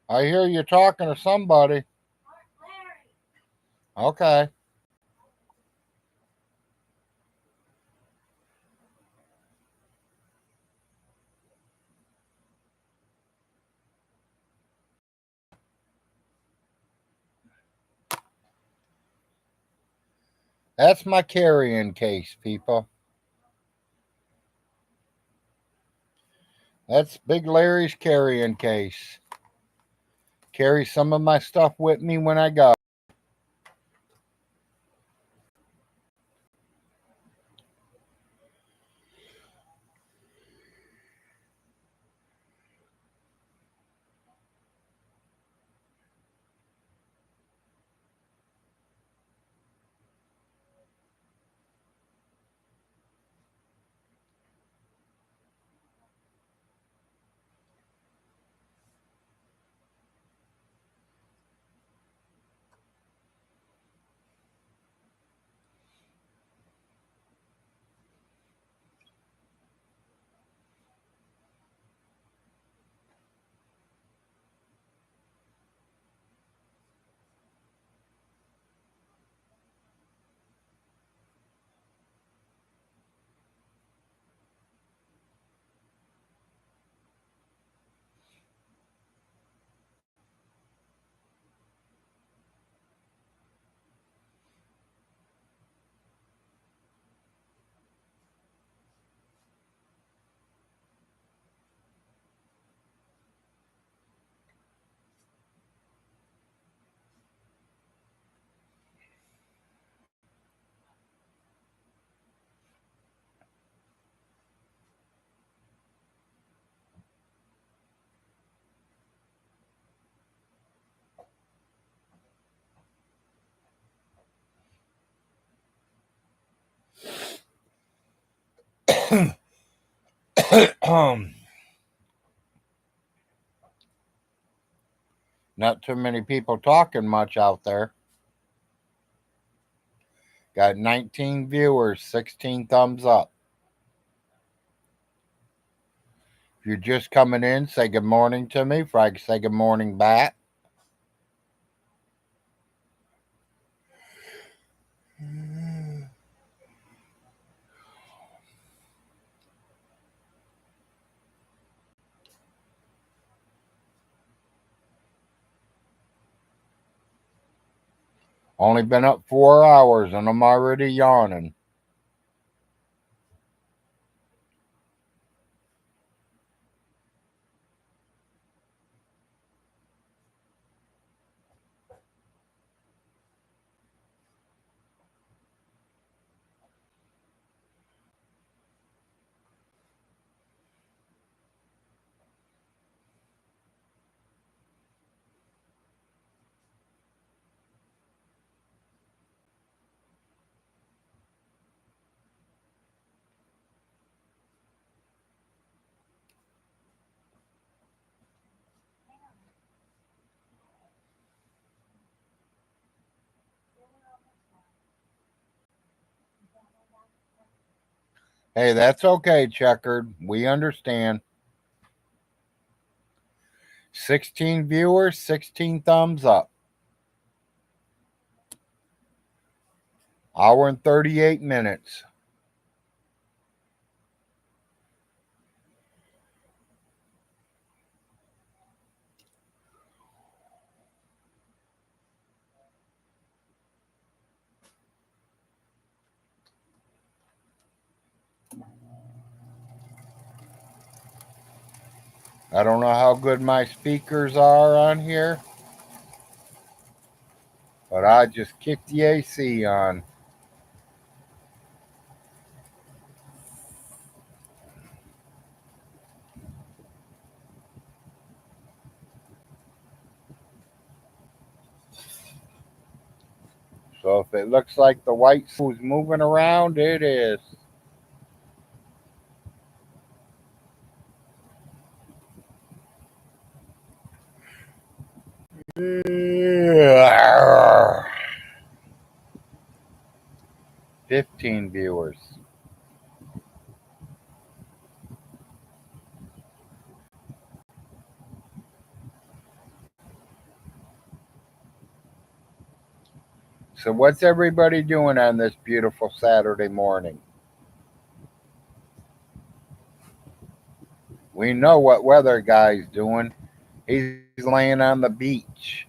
I hear you talking to somebody. Okay. That's my carrying case, people. That's Big Larry's carrying case. Carry some of my stuff with me when I go. Not too many people talking much out there. Got 19 viewers, 16 thumbs up. If you're just coming in, say good morning to me. Frank, say good morning back. Only been up 4 hours and I'm already yawning. Hey, that's okay, Checkered. We understand. 16 viewers, 16 thumbs up. Hour and 38 minutes. I don't know how good my speakers are on here, but I just kicked the AC on. So if it looks like the white snow's moving around, it is. Yeah. 15 viewers. So what's everybody doing on this beautiful Saturday morning? We know what weather guy's doing. He's laying on the beach.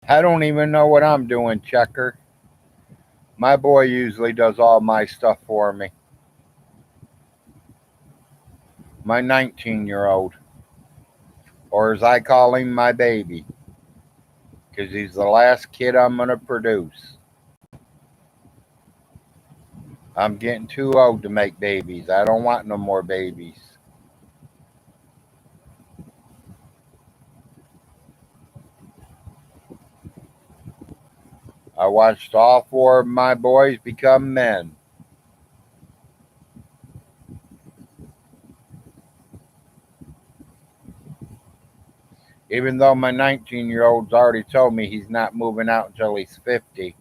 I don't even know what I'm doing, Checker. My boy usually does all my stuff for me. My 19-year-old, or as I call him, my baby, because he's the last kid I'm going to produce. I'm getting too old to make babies. I don't want no more babies. I watched all four of my boys become men. Even though my 19-year-old's already told me he's not moving out until he's 50.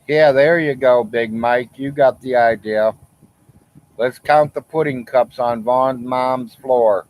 Yeah, there you go, Big Mike. You got the idea. Let's count the pudding cups on Vaughn's mom's floor.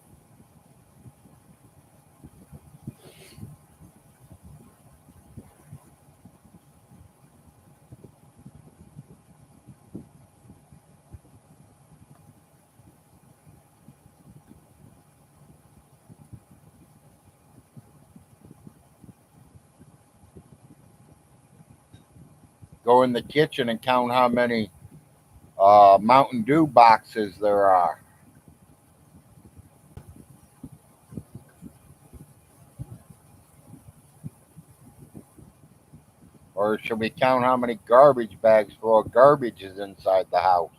Go in the kitchen and count how many Mountain Dew boxes there are. Or should we count how many garbage bags full of garbage is inside the house?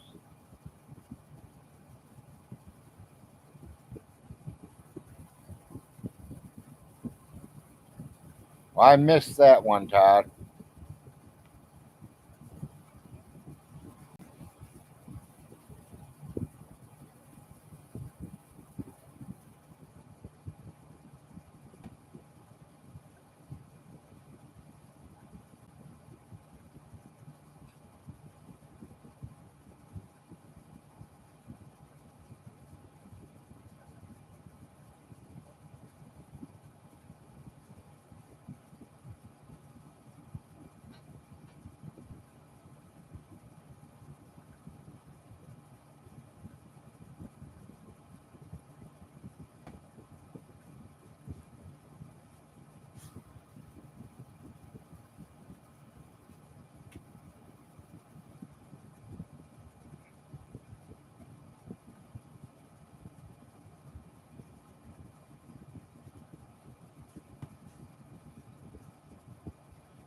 Well, I missed that one, Todd.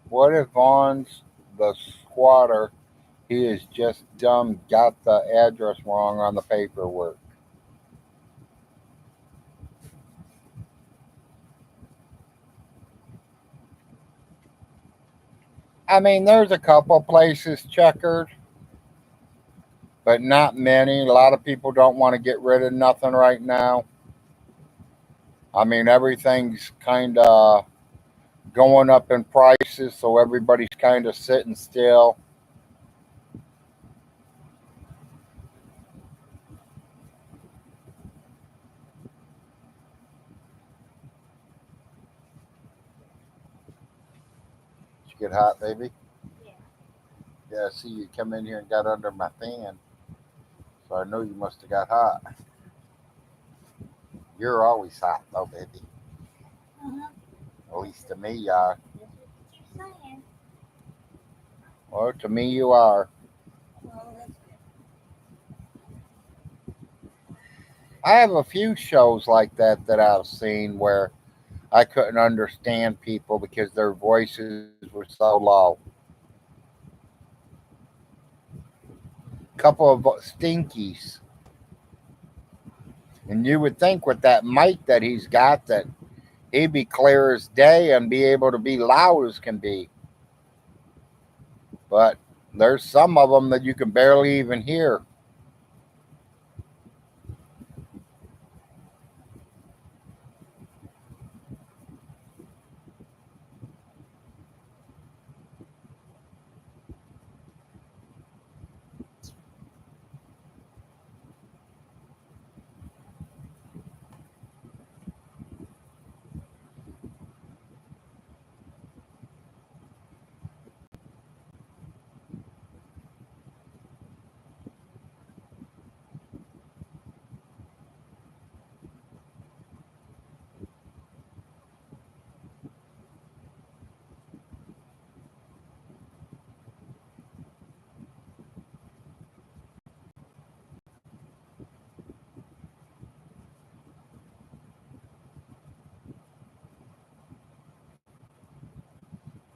What if Vaughn's the squatter? He is just dumb, got the address wrong on the paperwork. I mean, there's a couple places checkered. but not many. A lot of people don't want to get rid of nothing right now. I mean, everything's kind of going up in prices, so everybody's kind of sitting still. Did you get hot, baby? Yeah. Yeah, I see you come in here and got under my fan, so I know you must have got hot. You're always hot, though, baby. Uh-huh. At least to me, you are. That's what you're saying. Well, to me, you are. Well, that's good. I have a few shows like that I've seen where I couldn't understand people because their voices were so low. Couple of stinkies. And you would think with that mic that he's got that he'd be clear as day and be able to be loud as can be. But there's some of them that you can barely even hear.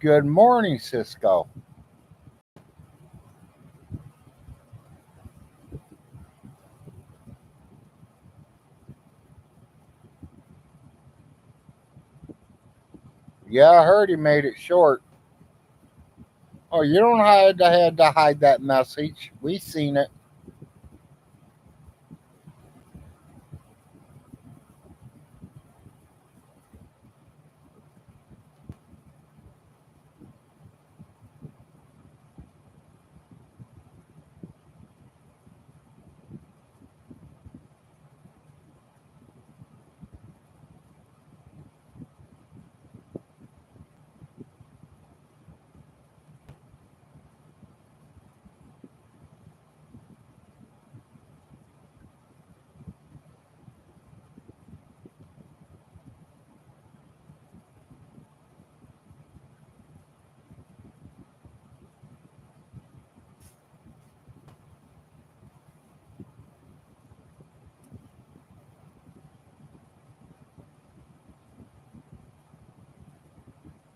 Good morning, Cisco. Yeah, I heard he made it short. Oh, you don't had to hide that message. We seen it.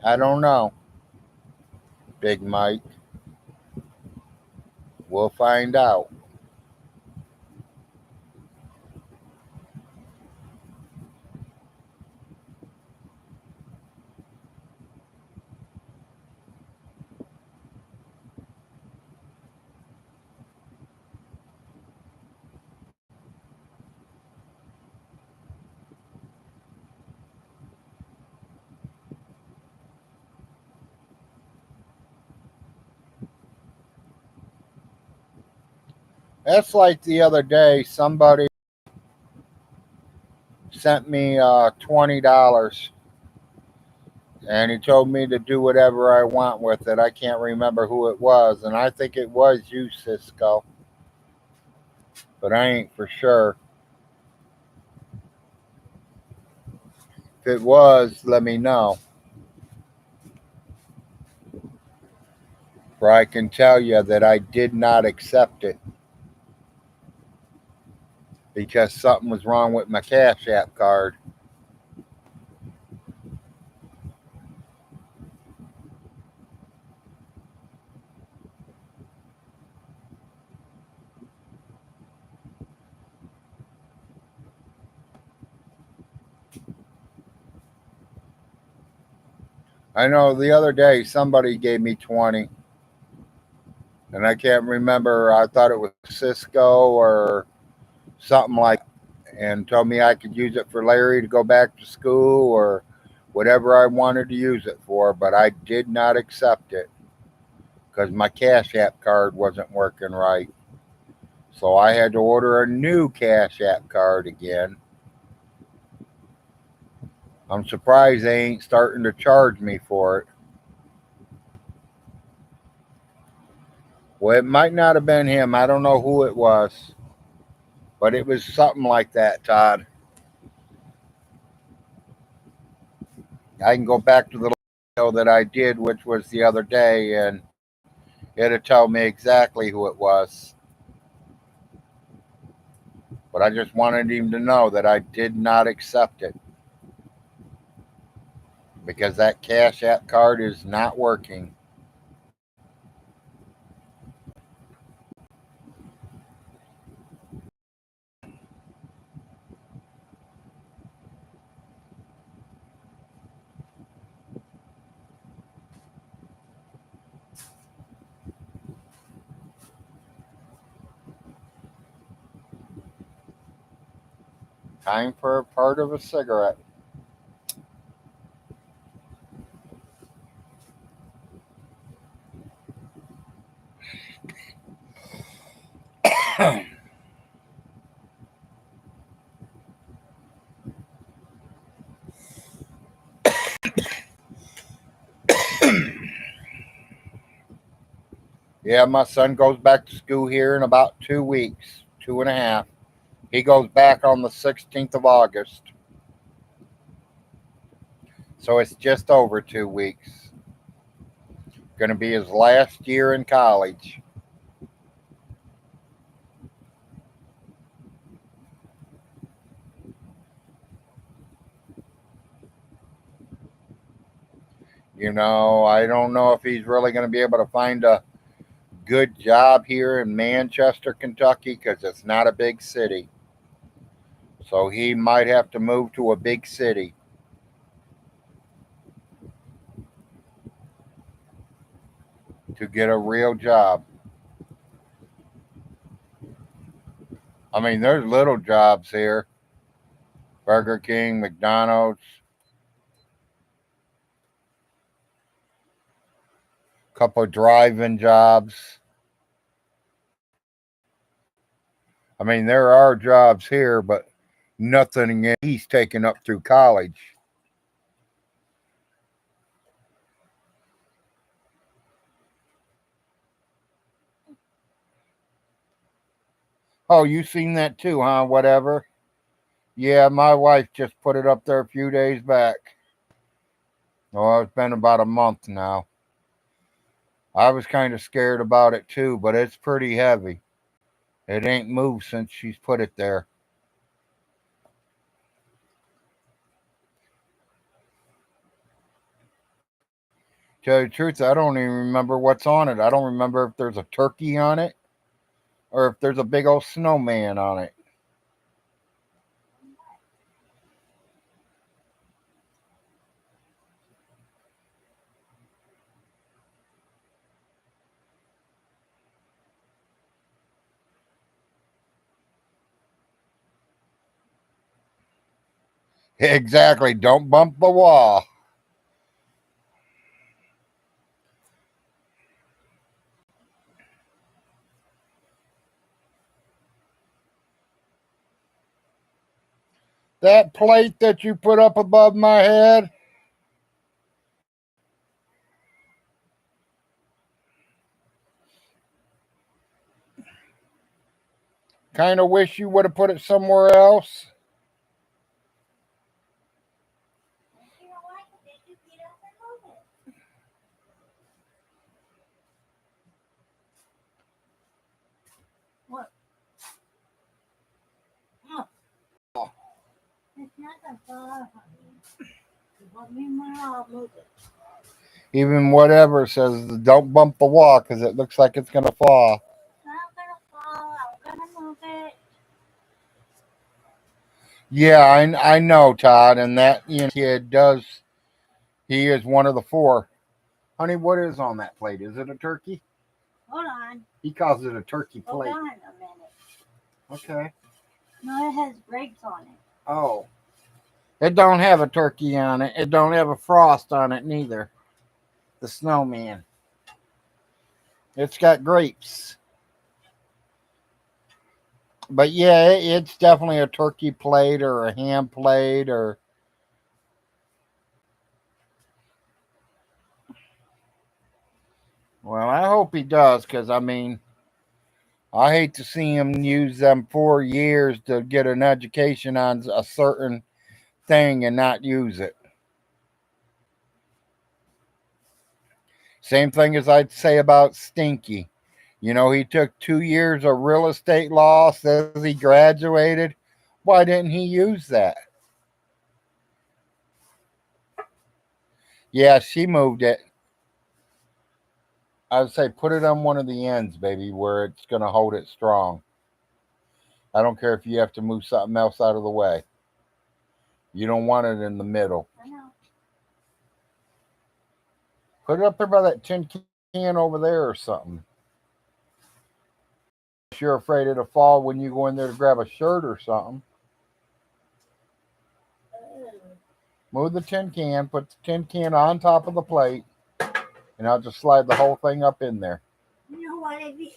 I don't know, Big Mike. We'll find out. That's like the other day, somebody sent me $20 and he told me to do whatever I want with it. I can't remember who it was, and I think it was you, Cisco, but I ain't for sure. If it was, let me know, for I can tell you that I did not accept it because something was wrong with my Cash App card. I know the other day somebody gave me 20, and I can't remember. I thought it was Cisco or something like, and told me I could use it for Larry to go back to school or whatever I wanted to use it for, but I did not accept it because my Cash App card wasn't working right. So I had to order a new Cash App card again. I'm surprised they ain't starting to charge me for it. Well, it might not have been him. I don't know who it was, but it was something like that, Todd. I can go back to the video that I did, which was the other day, and it'll tell me exactly who it was. But I just wanted him to know that I did not accept it because that Cash App card is not working. Time for a part of a cigarette. Yeah, my son goes back to school here in about 2 weeks, 2.5. He goes back on the 16th of August. So it's just over 2 weeks. Going to be his last year in college. I don't know if he's really going to be able to find a good job here in Manchester, Kentucky, because it's not a big city. So he might have to move to a big city to get a real job. I mean, there's little jobs here. Burger King, McDonald's, couple of driving jobs. I mean, there are jobs here, but nothing he's taken up through college. Oh, you seen that too, huh? Whatever. Yeah, my wife just put it up there a few days back. Oh, it's been about a month now. I was kind of scared about it too, but it's pretty heavy. It ain't moved since she's put it there. Tell you the truth, I don't even remember what's on it. I don't remember if there's a turkey on it or if there's a big old snowman on it. Exactly. Don't bump the wall. That plate that you put up above my head, kind of wish you would have put it somewhere else. You don't like it, then you get up and move it. What? No, it's not gonna fall off on you. You want me more, I'll move it. Even whatever says don't bump the wall because it looks like it's going to fall. It's not gonna fall, I'm gonna move it. Yeah, I know, Todd, and that kid does. He is one of the four. Honey, what is on that plate? Is it a turkey? Hold on. He calls it a turkey Hold plate. on a minute. Okay. No, it has grapes on it. Oh. It don't have a turkey on it. It don't have a frost on it neither. The snowman. It's got grapes. But yeah, it's definitely a turkey plate or a ham plate or. Well, I hope he does, because I mean, I hate to see him use them 4 years to get an education on a certain thing and not use it. Same thing as I'd say about Stinky. You know, he took 2 years of real estate law, says he graduated. Why didn't he use that? Yeah, she moved it. I would say put it on one of the ends, baby, where it's going to hold it strong. I don't care if you have to move something else out of the way. You don't want it in the middle. I know. Put it up there by that tin can over there or something. If you're afraid it'll fall when you go in there to grab a shirt or something. Move the tin can, put the tin can on top of the plate, and I'll just slide the whole thing up in there. You know what I mean?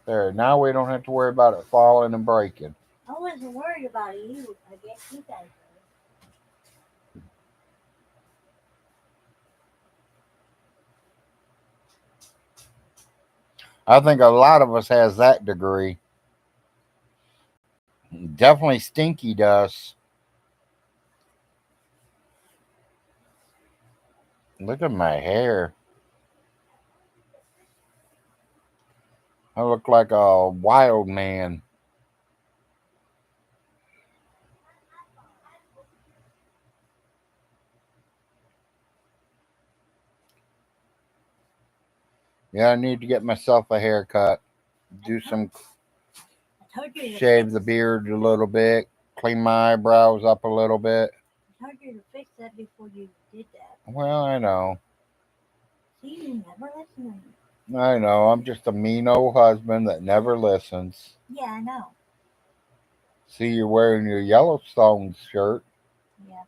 There, now we don't have to worry about it falling and breaking. I wasn't worried about you. I guess you guys were. I think a lot of us has that degree. Definitely Stinky does. Look at my hair. I look like a wild man. Yeah, I need to get myself a haircut. Do some I told you to shave fix, the beard a little bit, clean my eyebrows up a little bit. I told you to fix that before you did that. Well, I know. See, you never listen to me. I know. I'm just a mean old husband that never listens. Yeah, I know. See, you're wearing your Yellowstone shirt. Yeah.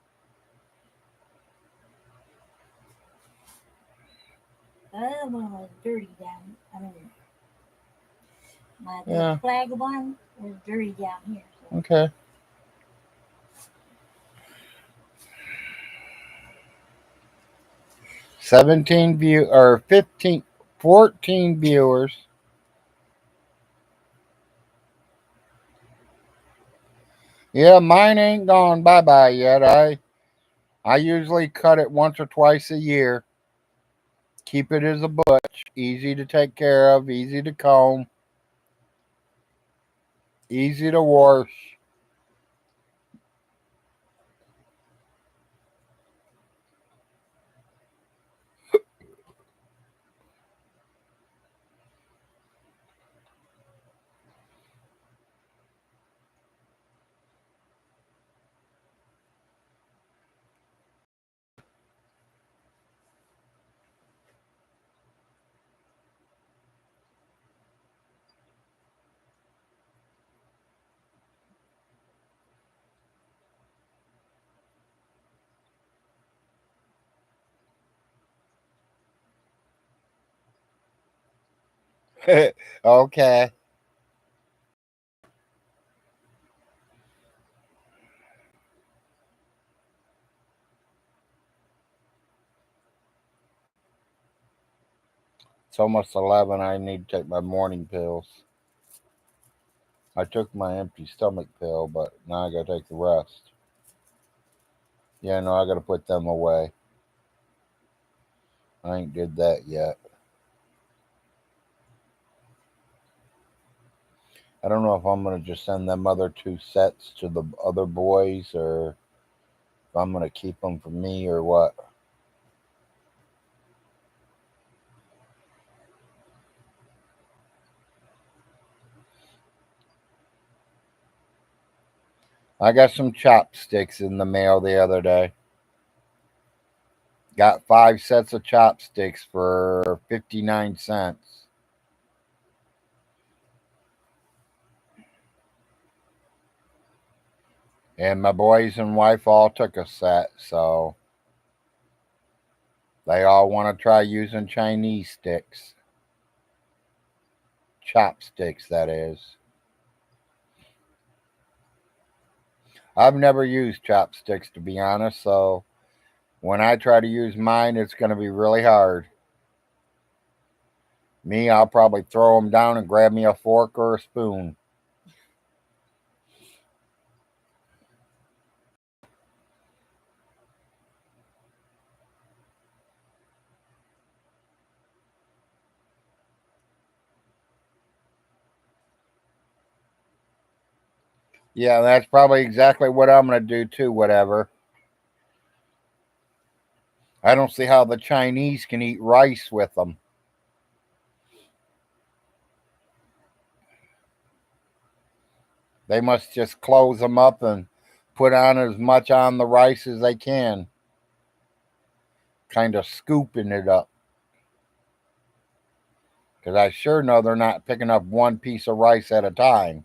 The other one was dirty down. I mean, my big Yeah. flag one was dirty down here. So. Okay. Or 15, 14 viewers. Yeah, mine ain't gone bye bye yet. I usually cut it once or twice a year. Keep it as a butch, easy to take care of, easy to comb, easy to wash. Okay. It's almost 11. I need to take my morning pills. I took my empty stomach pill, but now I gotta take the rest. Yeah, no, I gotta put them away. I ain't did that yet. I don't know if I'm gonna just send them other two sets to the other boys or if I'm gonna keep them for me or what. I got some chopsticks in the mail the other day. Got 5 sets of chopsticks for 59 cents. And my boys and wife all took a set, so they all want to try using Chinese sticks. Chopsticks, that is. I've never used chopsticks, to be honest, so when I try to use mine, it's going to be really hard. Me, I'll probably throw them down and grab me a fork or a spoon. Yeah, that's probably exactly what I'm going to do too, whatever. I don't see how the Chinese can eat rice with them. They must just close them up and put on as much on the rice as they can, kind of scooping it up. Because I sure know they're not picking up one piece of rice at a time.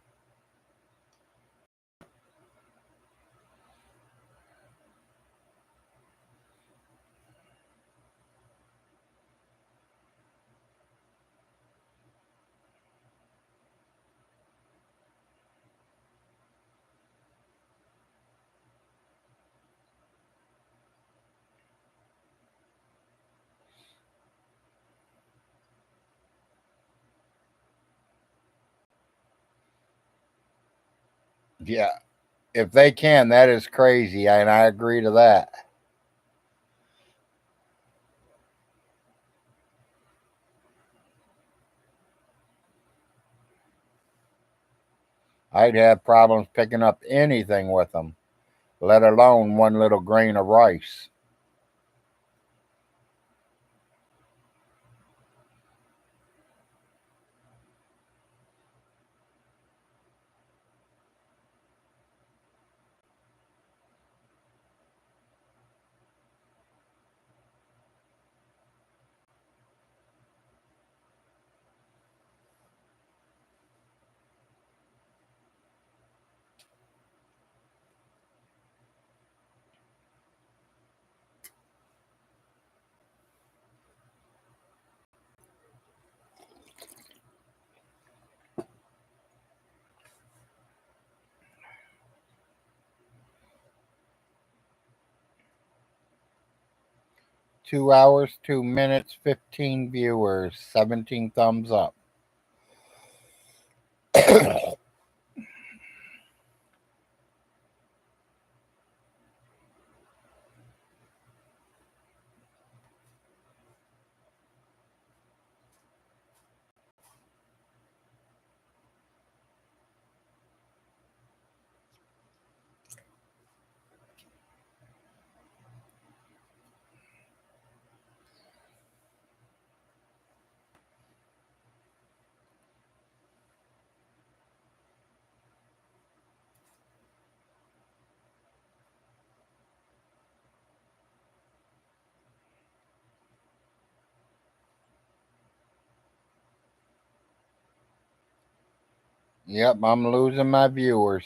Yeah, if they can, that is crazy, and I agree to that. I'd have problems picking up anything with them, let alone one little grain of rice. $2, 2 minutes, 15 viewers, 17 thumbs up. Yep, I'm losing my viewers,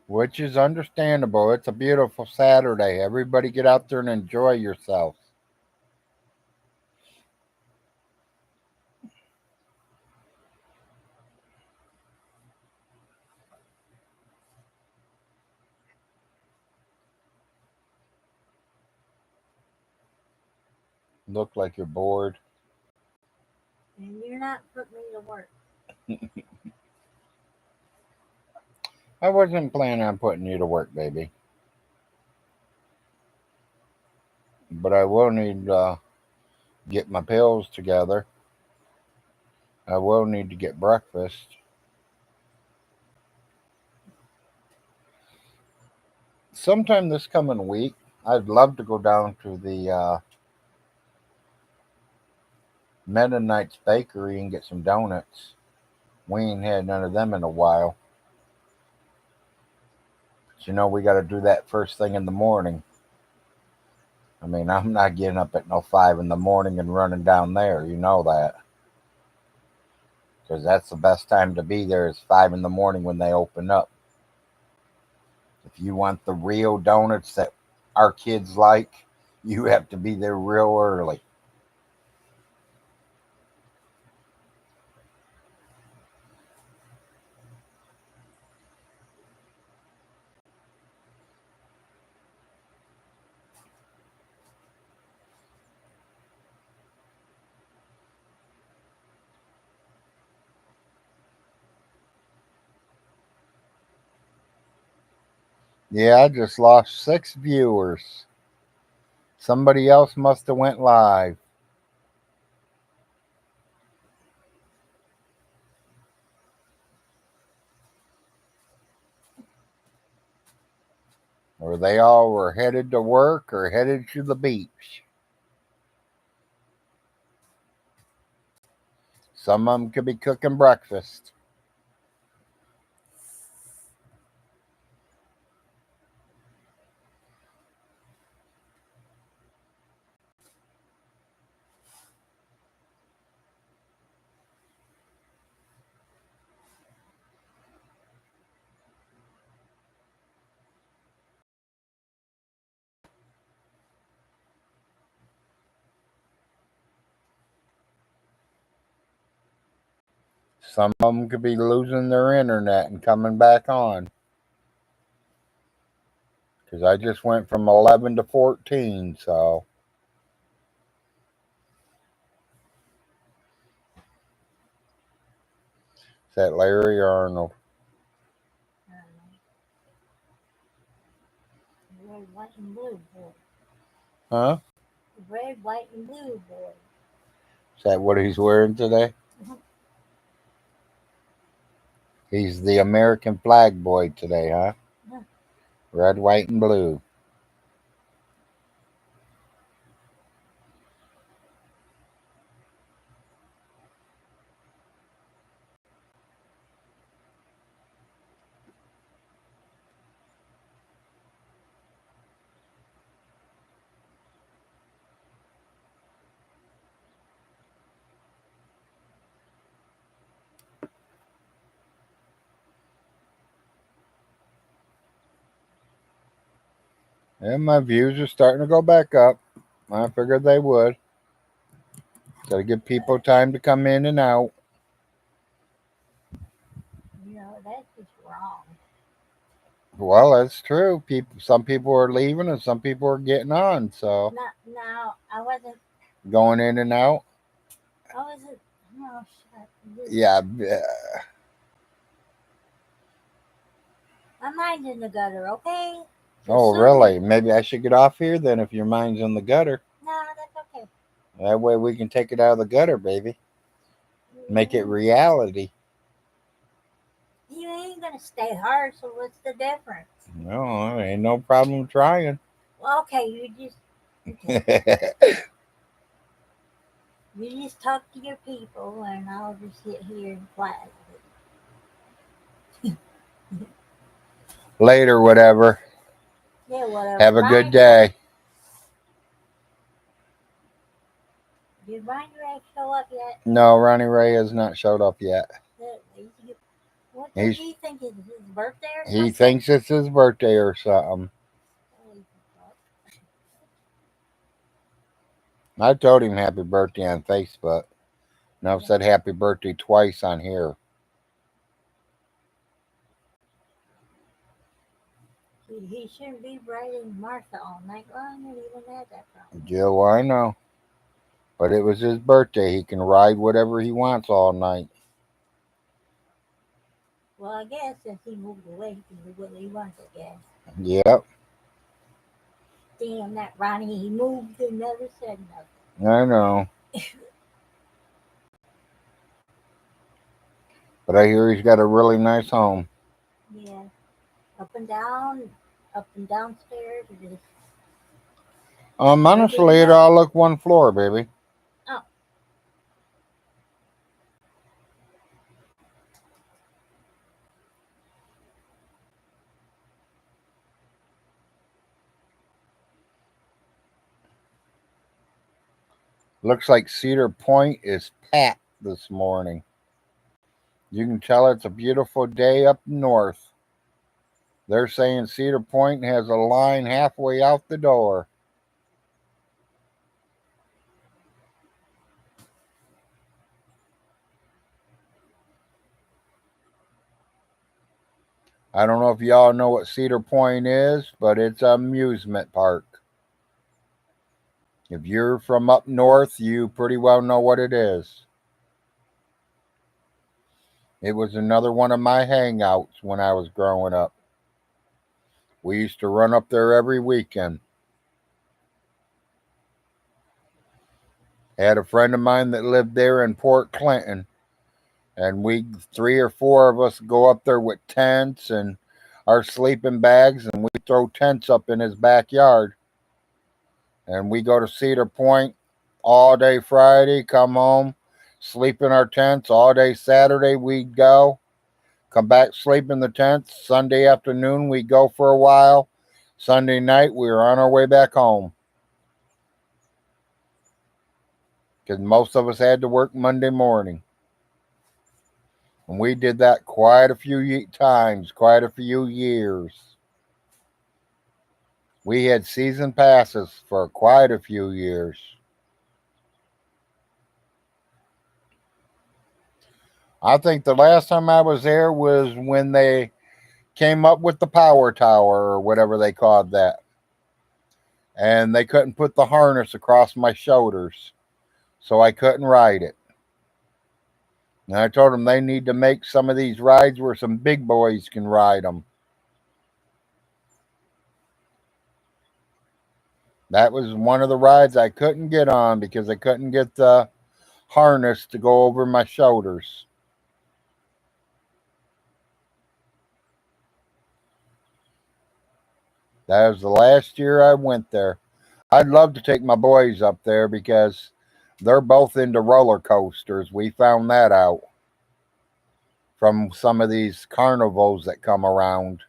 which is understandable. It's a beautiful Saturday. Everybody get out there and enjoy yourself. Look like you're bored. And you're not putting me to work. I wasn't planning on putting you to work, baby. But I will need to get my pills together. I will need to get breakfast. Sometime this coming week, I'd love to go down to the Mennonite's Bakery and get some donuts. We ain't had none of them in a while. But we got to do that first thing in the morning. I mean, I'm not getting up at no 5 in the morning and running down there. You know that. Because that's the best time to be there is 5 in the morning when they open up. If you want the real donuts that our kids like, you have to be there real early. Yeah, I just lost 6 viewers. Somebody else must have went live. Or they all were headed to work or headed to the beach. Some of them could be cooking breakfast. Some of them could be losing their internet and coming back on. Because I just went from 11 to 14, so. Is that Larry Arnold? Red, white, and blue boy. Huh? Red, white, and blue boy. Is that what he's wearing today? He's the American flag boy today, huh? Yeah. Red, white, and blue. And my views are starting to go back up. I figured they would. Gotta give people time to come in and out. That's just wrong. Well, that's true. Some people are leaving and some people are getting on. So No, I wasn't. going in and out. I wasn't. Oh, shut. Yeah. My mind's in the gutter, okay? Oh, really? Maybe I should get off here then if your mind's in the gutter. No, that's okay. That way we can take it out of the gutter, baby. Make it reality. You ain't gonna stay hard, so what's the difference? No, ain't no problem trying. Well, okay, you just talk to your people, and I'll just sit here and quiet. Later, whatever. Yeah, whatever. Have a good day. Did Ronnie Ray show up yet? No, Ronnie Ray has not showed up yet. What does he think? Is his birthday or something? He thinks it's his birthday or something. I told him happy birthday on Facebook. And I've said happy birthday twice on here. He shouldn't be writing Martha all night long and even had that problem. Yeah, well, I know. But it was his birthday. He can ride whatever he wants all night. Well, I guess since he moved away, he can do what he wants, I guess. Yep. Damn that Ronnie, he moved and never said nothing. I know. But I hear he's got a really nice home. Yeah. Up and downstairs. Honestly, it all look one floor, baby. Oh. Looks like Cedar Point is packed this morning. You can tell it's a beautiful day up north. They're saying Cedar Point has a line halfway out the door. I don't know if y'all know what Cedar Point is, but it's an amusement park. If you're from up north, you pretty well know what it is. It was another one of my hangouts when I was growing up. We used to run up there every weekend. I had a friend of mine that lived there in Port Clinton, and we, three or four of us, go up there with tents and our sleeping bags, and we throw tents up in his backyard. And we go to Cedar Point all day Friday, come home, sleep in our tents all day Saturday. We'd go, come back, sleep in the tents. Sunday afternoon, we'd go for a while. Sunday night, we were on our way back home because most of us had to work Monday morning. And we did that quite a few times, quite a few years. We had season passes for quite a few years. I think the last time I was there was when they came up with the power tower or whatever they called that. And they couldn't put the harness across my shoulders, so I couldn't ride it. And I told them they need to make some of these rides where some big boys can ride them. That was one of the rides I couldn't get on because I couldn't get the harness to go over my shoulders. That was the last year I went there. I'd love to take my boys up there because they're both into roller coasters. We found that out from some of these carnivals that come around.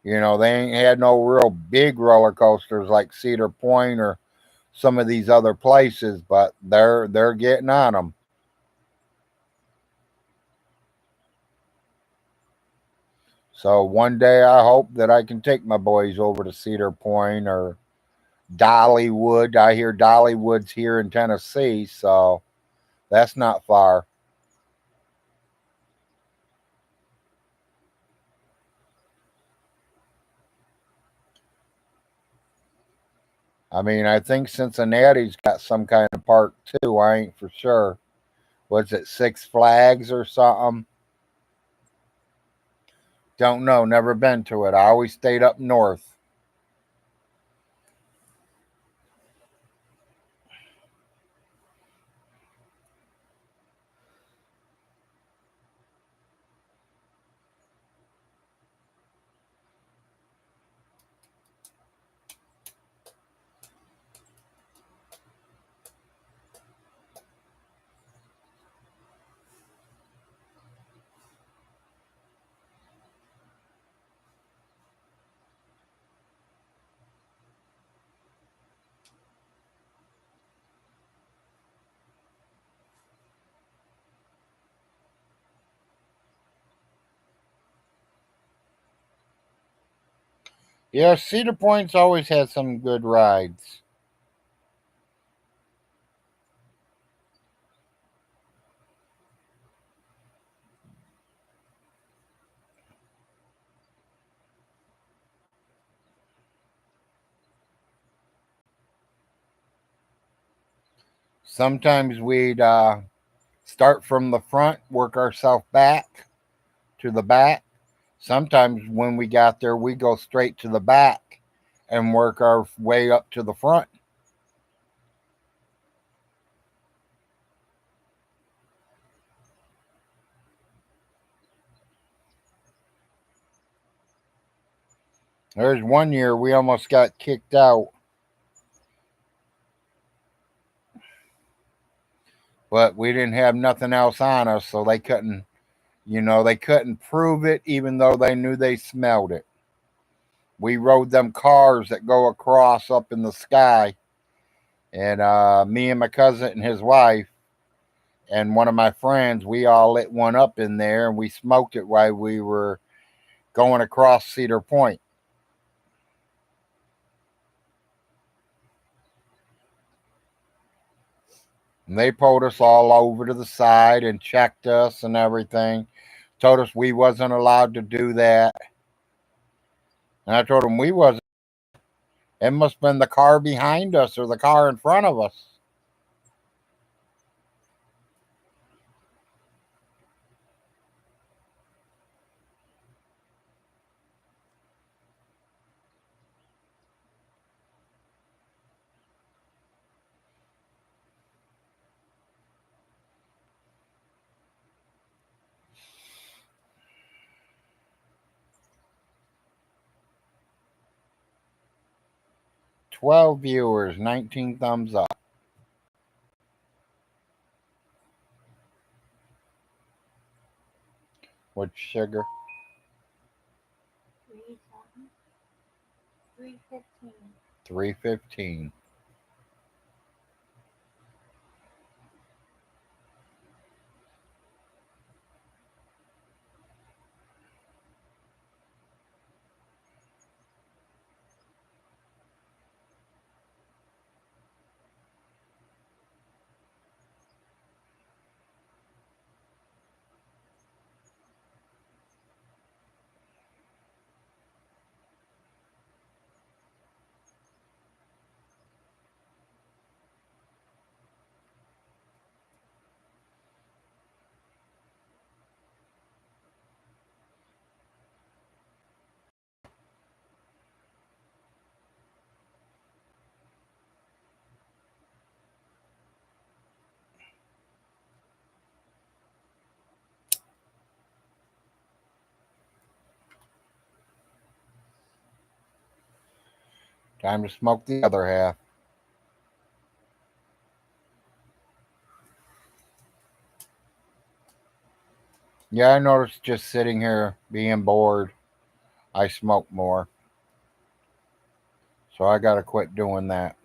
You know, they ain't had no real big roller coasters like Cedar Point or some of these other places, but they're getting on them. So one day I hope that I can take my boys over to Cedar Point or Dollywood. I hear Dollywood's here in Tennessee, so that's not far. I mean, I think Cincinnati's got some kind of park too. I ain't for sure. Was it Six Flags or something? Don't know. Never been to it. I always stayed up north. Yeah, Cedar Point's always had some good rides. Sometimes we'd start from the front, work ourselves back to the back. Sometimes when we got there, we go straight to the back and work our way up to the front. There's one year we almost got kicked out, but we didn't have nothing else on us, so they couldn't, they couldn't prove it even though they knew they smelled it. We rode them cars that go across up in the sky, And me and my cousin and his wife and one of my friends, we all lit one up in there and we smoked it while we were going across Cedar Point. And they pulled us all over to the side and checked us and everything. Told us we wasn't allowed to do that. And I told them we wasn't. It must have been the car behind us or the car in front of us. 12 viewers, 19 thumbs up. With sugar. 315. 315. Time to smoke the other half. Yeah, I noticed just sitting here being bored, I smoke more. So I got to quit doing that.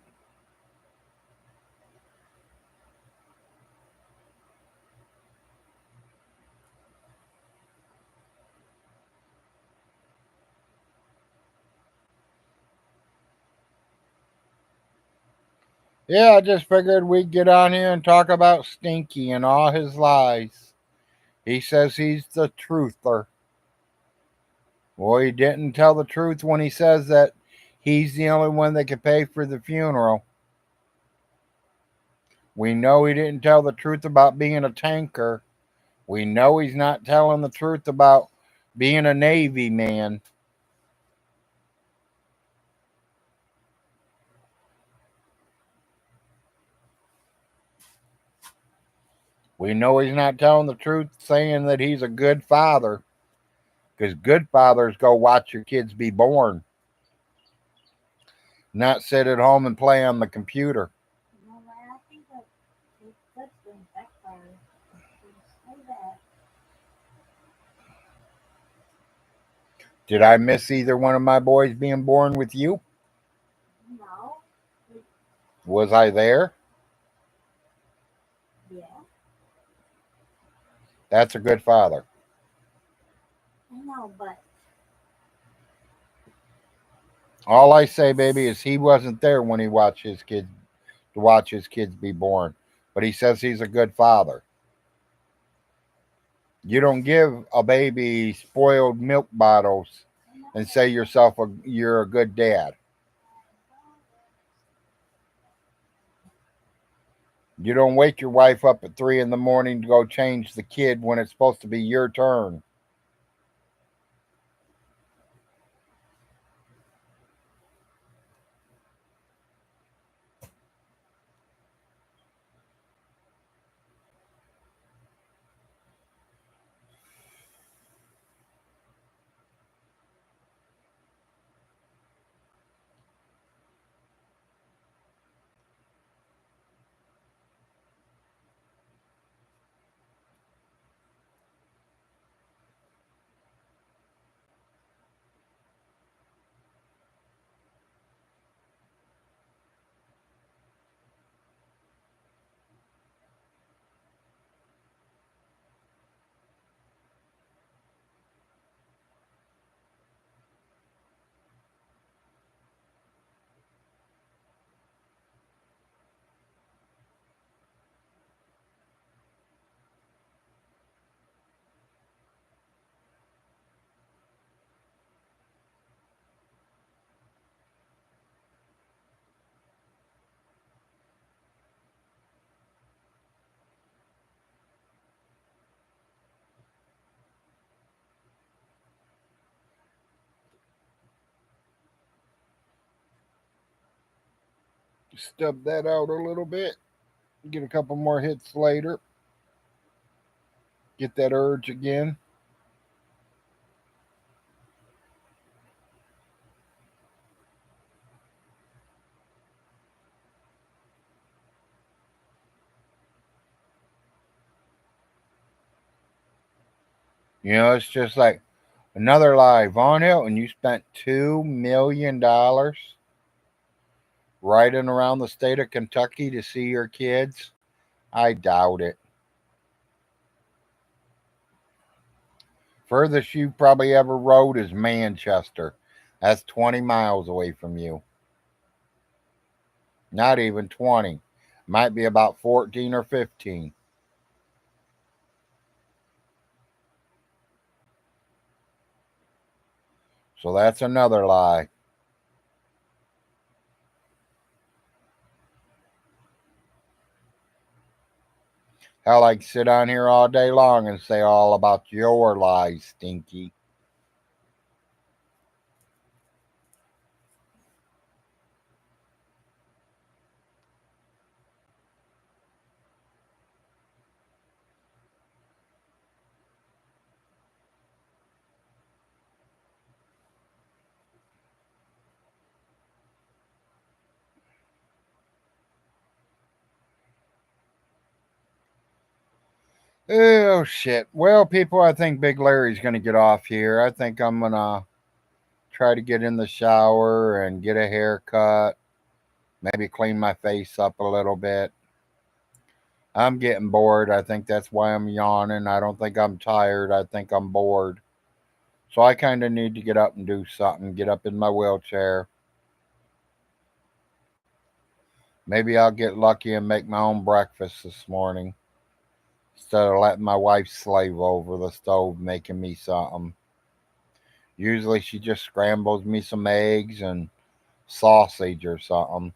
Yeah, I just figured we'd get on here and talk about Stinky and all his lies. He says he's the truther. Well, he didn't tell the truth when he says that he's the only one that can pay for the funeral. We know he didn't tell the truth about being a tanker. We know he's not telling the truth about being a Navy man. We know he's not telling the truth saying that he's a good father. Because good fathers go watch your kids be born, not sit at home and play on the computer. No, I think that that's been backfired. Say that. Did I miss either one of my boys being born with you? No. Was I there? Yeah. That's a good father. I know, but All I say, baby, is he wasn't there when he watched his kids to watch his kids be born. But he says he's a good father. You don't give a baby spoiled milk bottles and say you're a good dad. You don't wake your wife up at 3 in the morning to go change the kid when it's supposed to be your turn. Stub that out a little bit. Get a couple more hits later. Get that urge again. It's just like another lie. Von Hilton, you spent $2 million riding around the state of Kentucky to see your kids. I doubt it. Furthest you probably ever rode is Manchester. That's 20 miles away from you. Not even 20. Might be about 14 or 15. So that's another lie. Hell, I could sit on here all day long and say all about your lies, Stinky. Oh, shit. Well, people, I think Big Larry's going to get off here. I think I'm going to try to get in the shower and get a haircut. Maybe clean my face up a little bit. I'm getting bored. I think that's why I'm yawning. I don't think I'm tired. I think I'm bored. So I kind of need to get up and do something. Get up in my wheelchair. Maybe I'll get lucky and make my own breakfast this morning instead of letting my wife slave over the stove making me something. Usually she just scrambles me some eggs and sausage or something.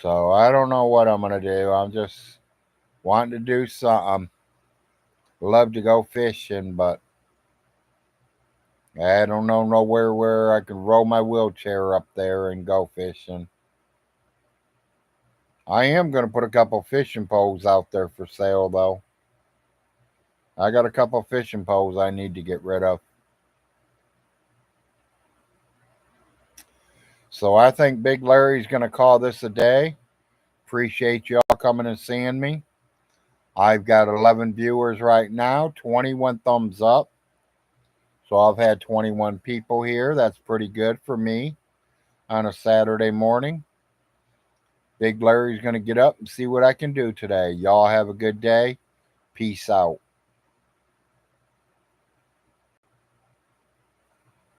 So I don't know what I'm going to do. I'm just wanting to do something. Love to go fishing, but I don't know nowhere where I can roll my wheelchair up there and go fishing. I am going to put a couple fishing poles out there for sale, though. I got a couple fishing poles I need to get rid of. So I think Big Larry's going to call this a day. Appreciate y'all coming and seeing me. I've got 11 viewers right now, 21 thumbs up. So I've had 21 people here. That's pretty good for me on a Saturday morning. Big Larry's going to get up and see what I can do today. Y'all have a good day. Peace out.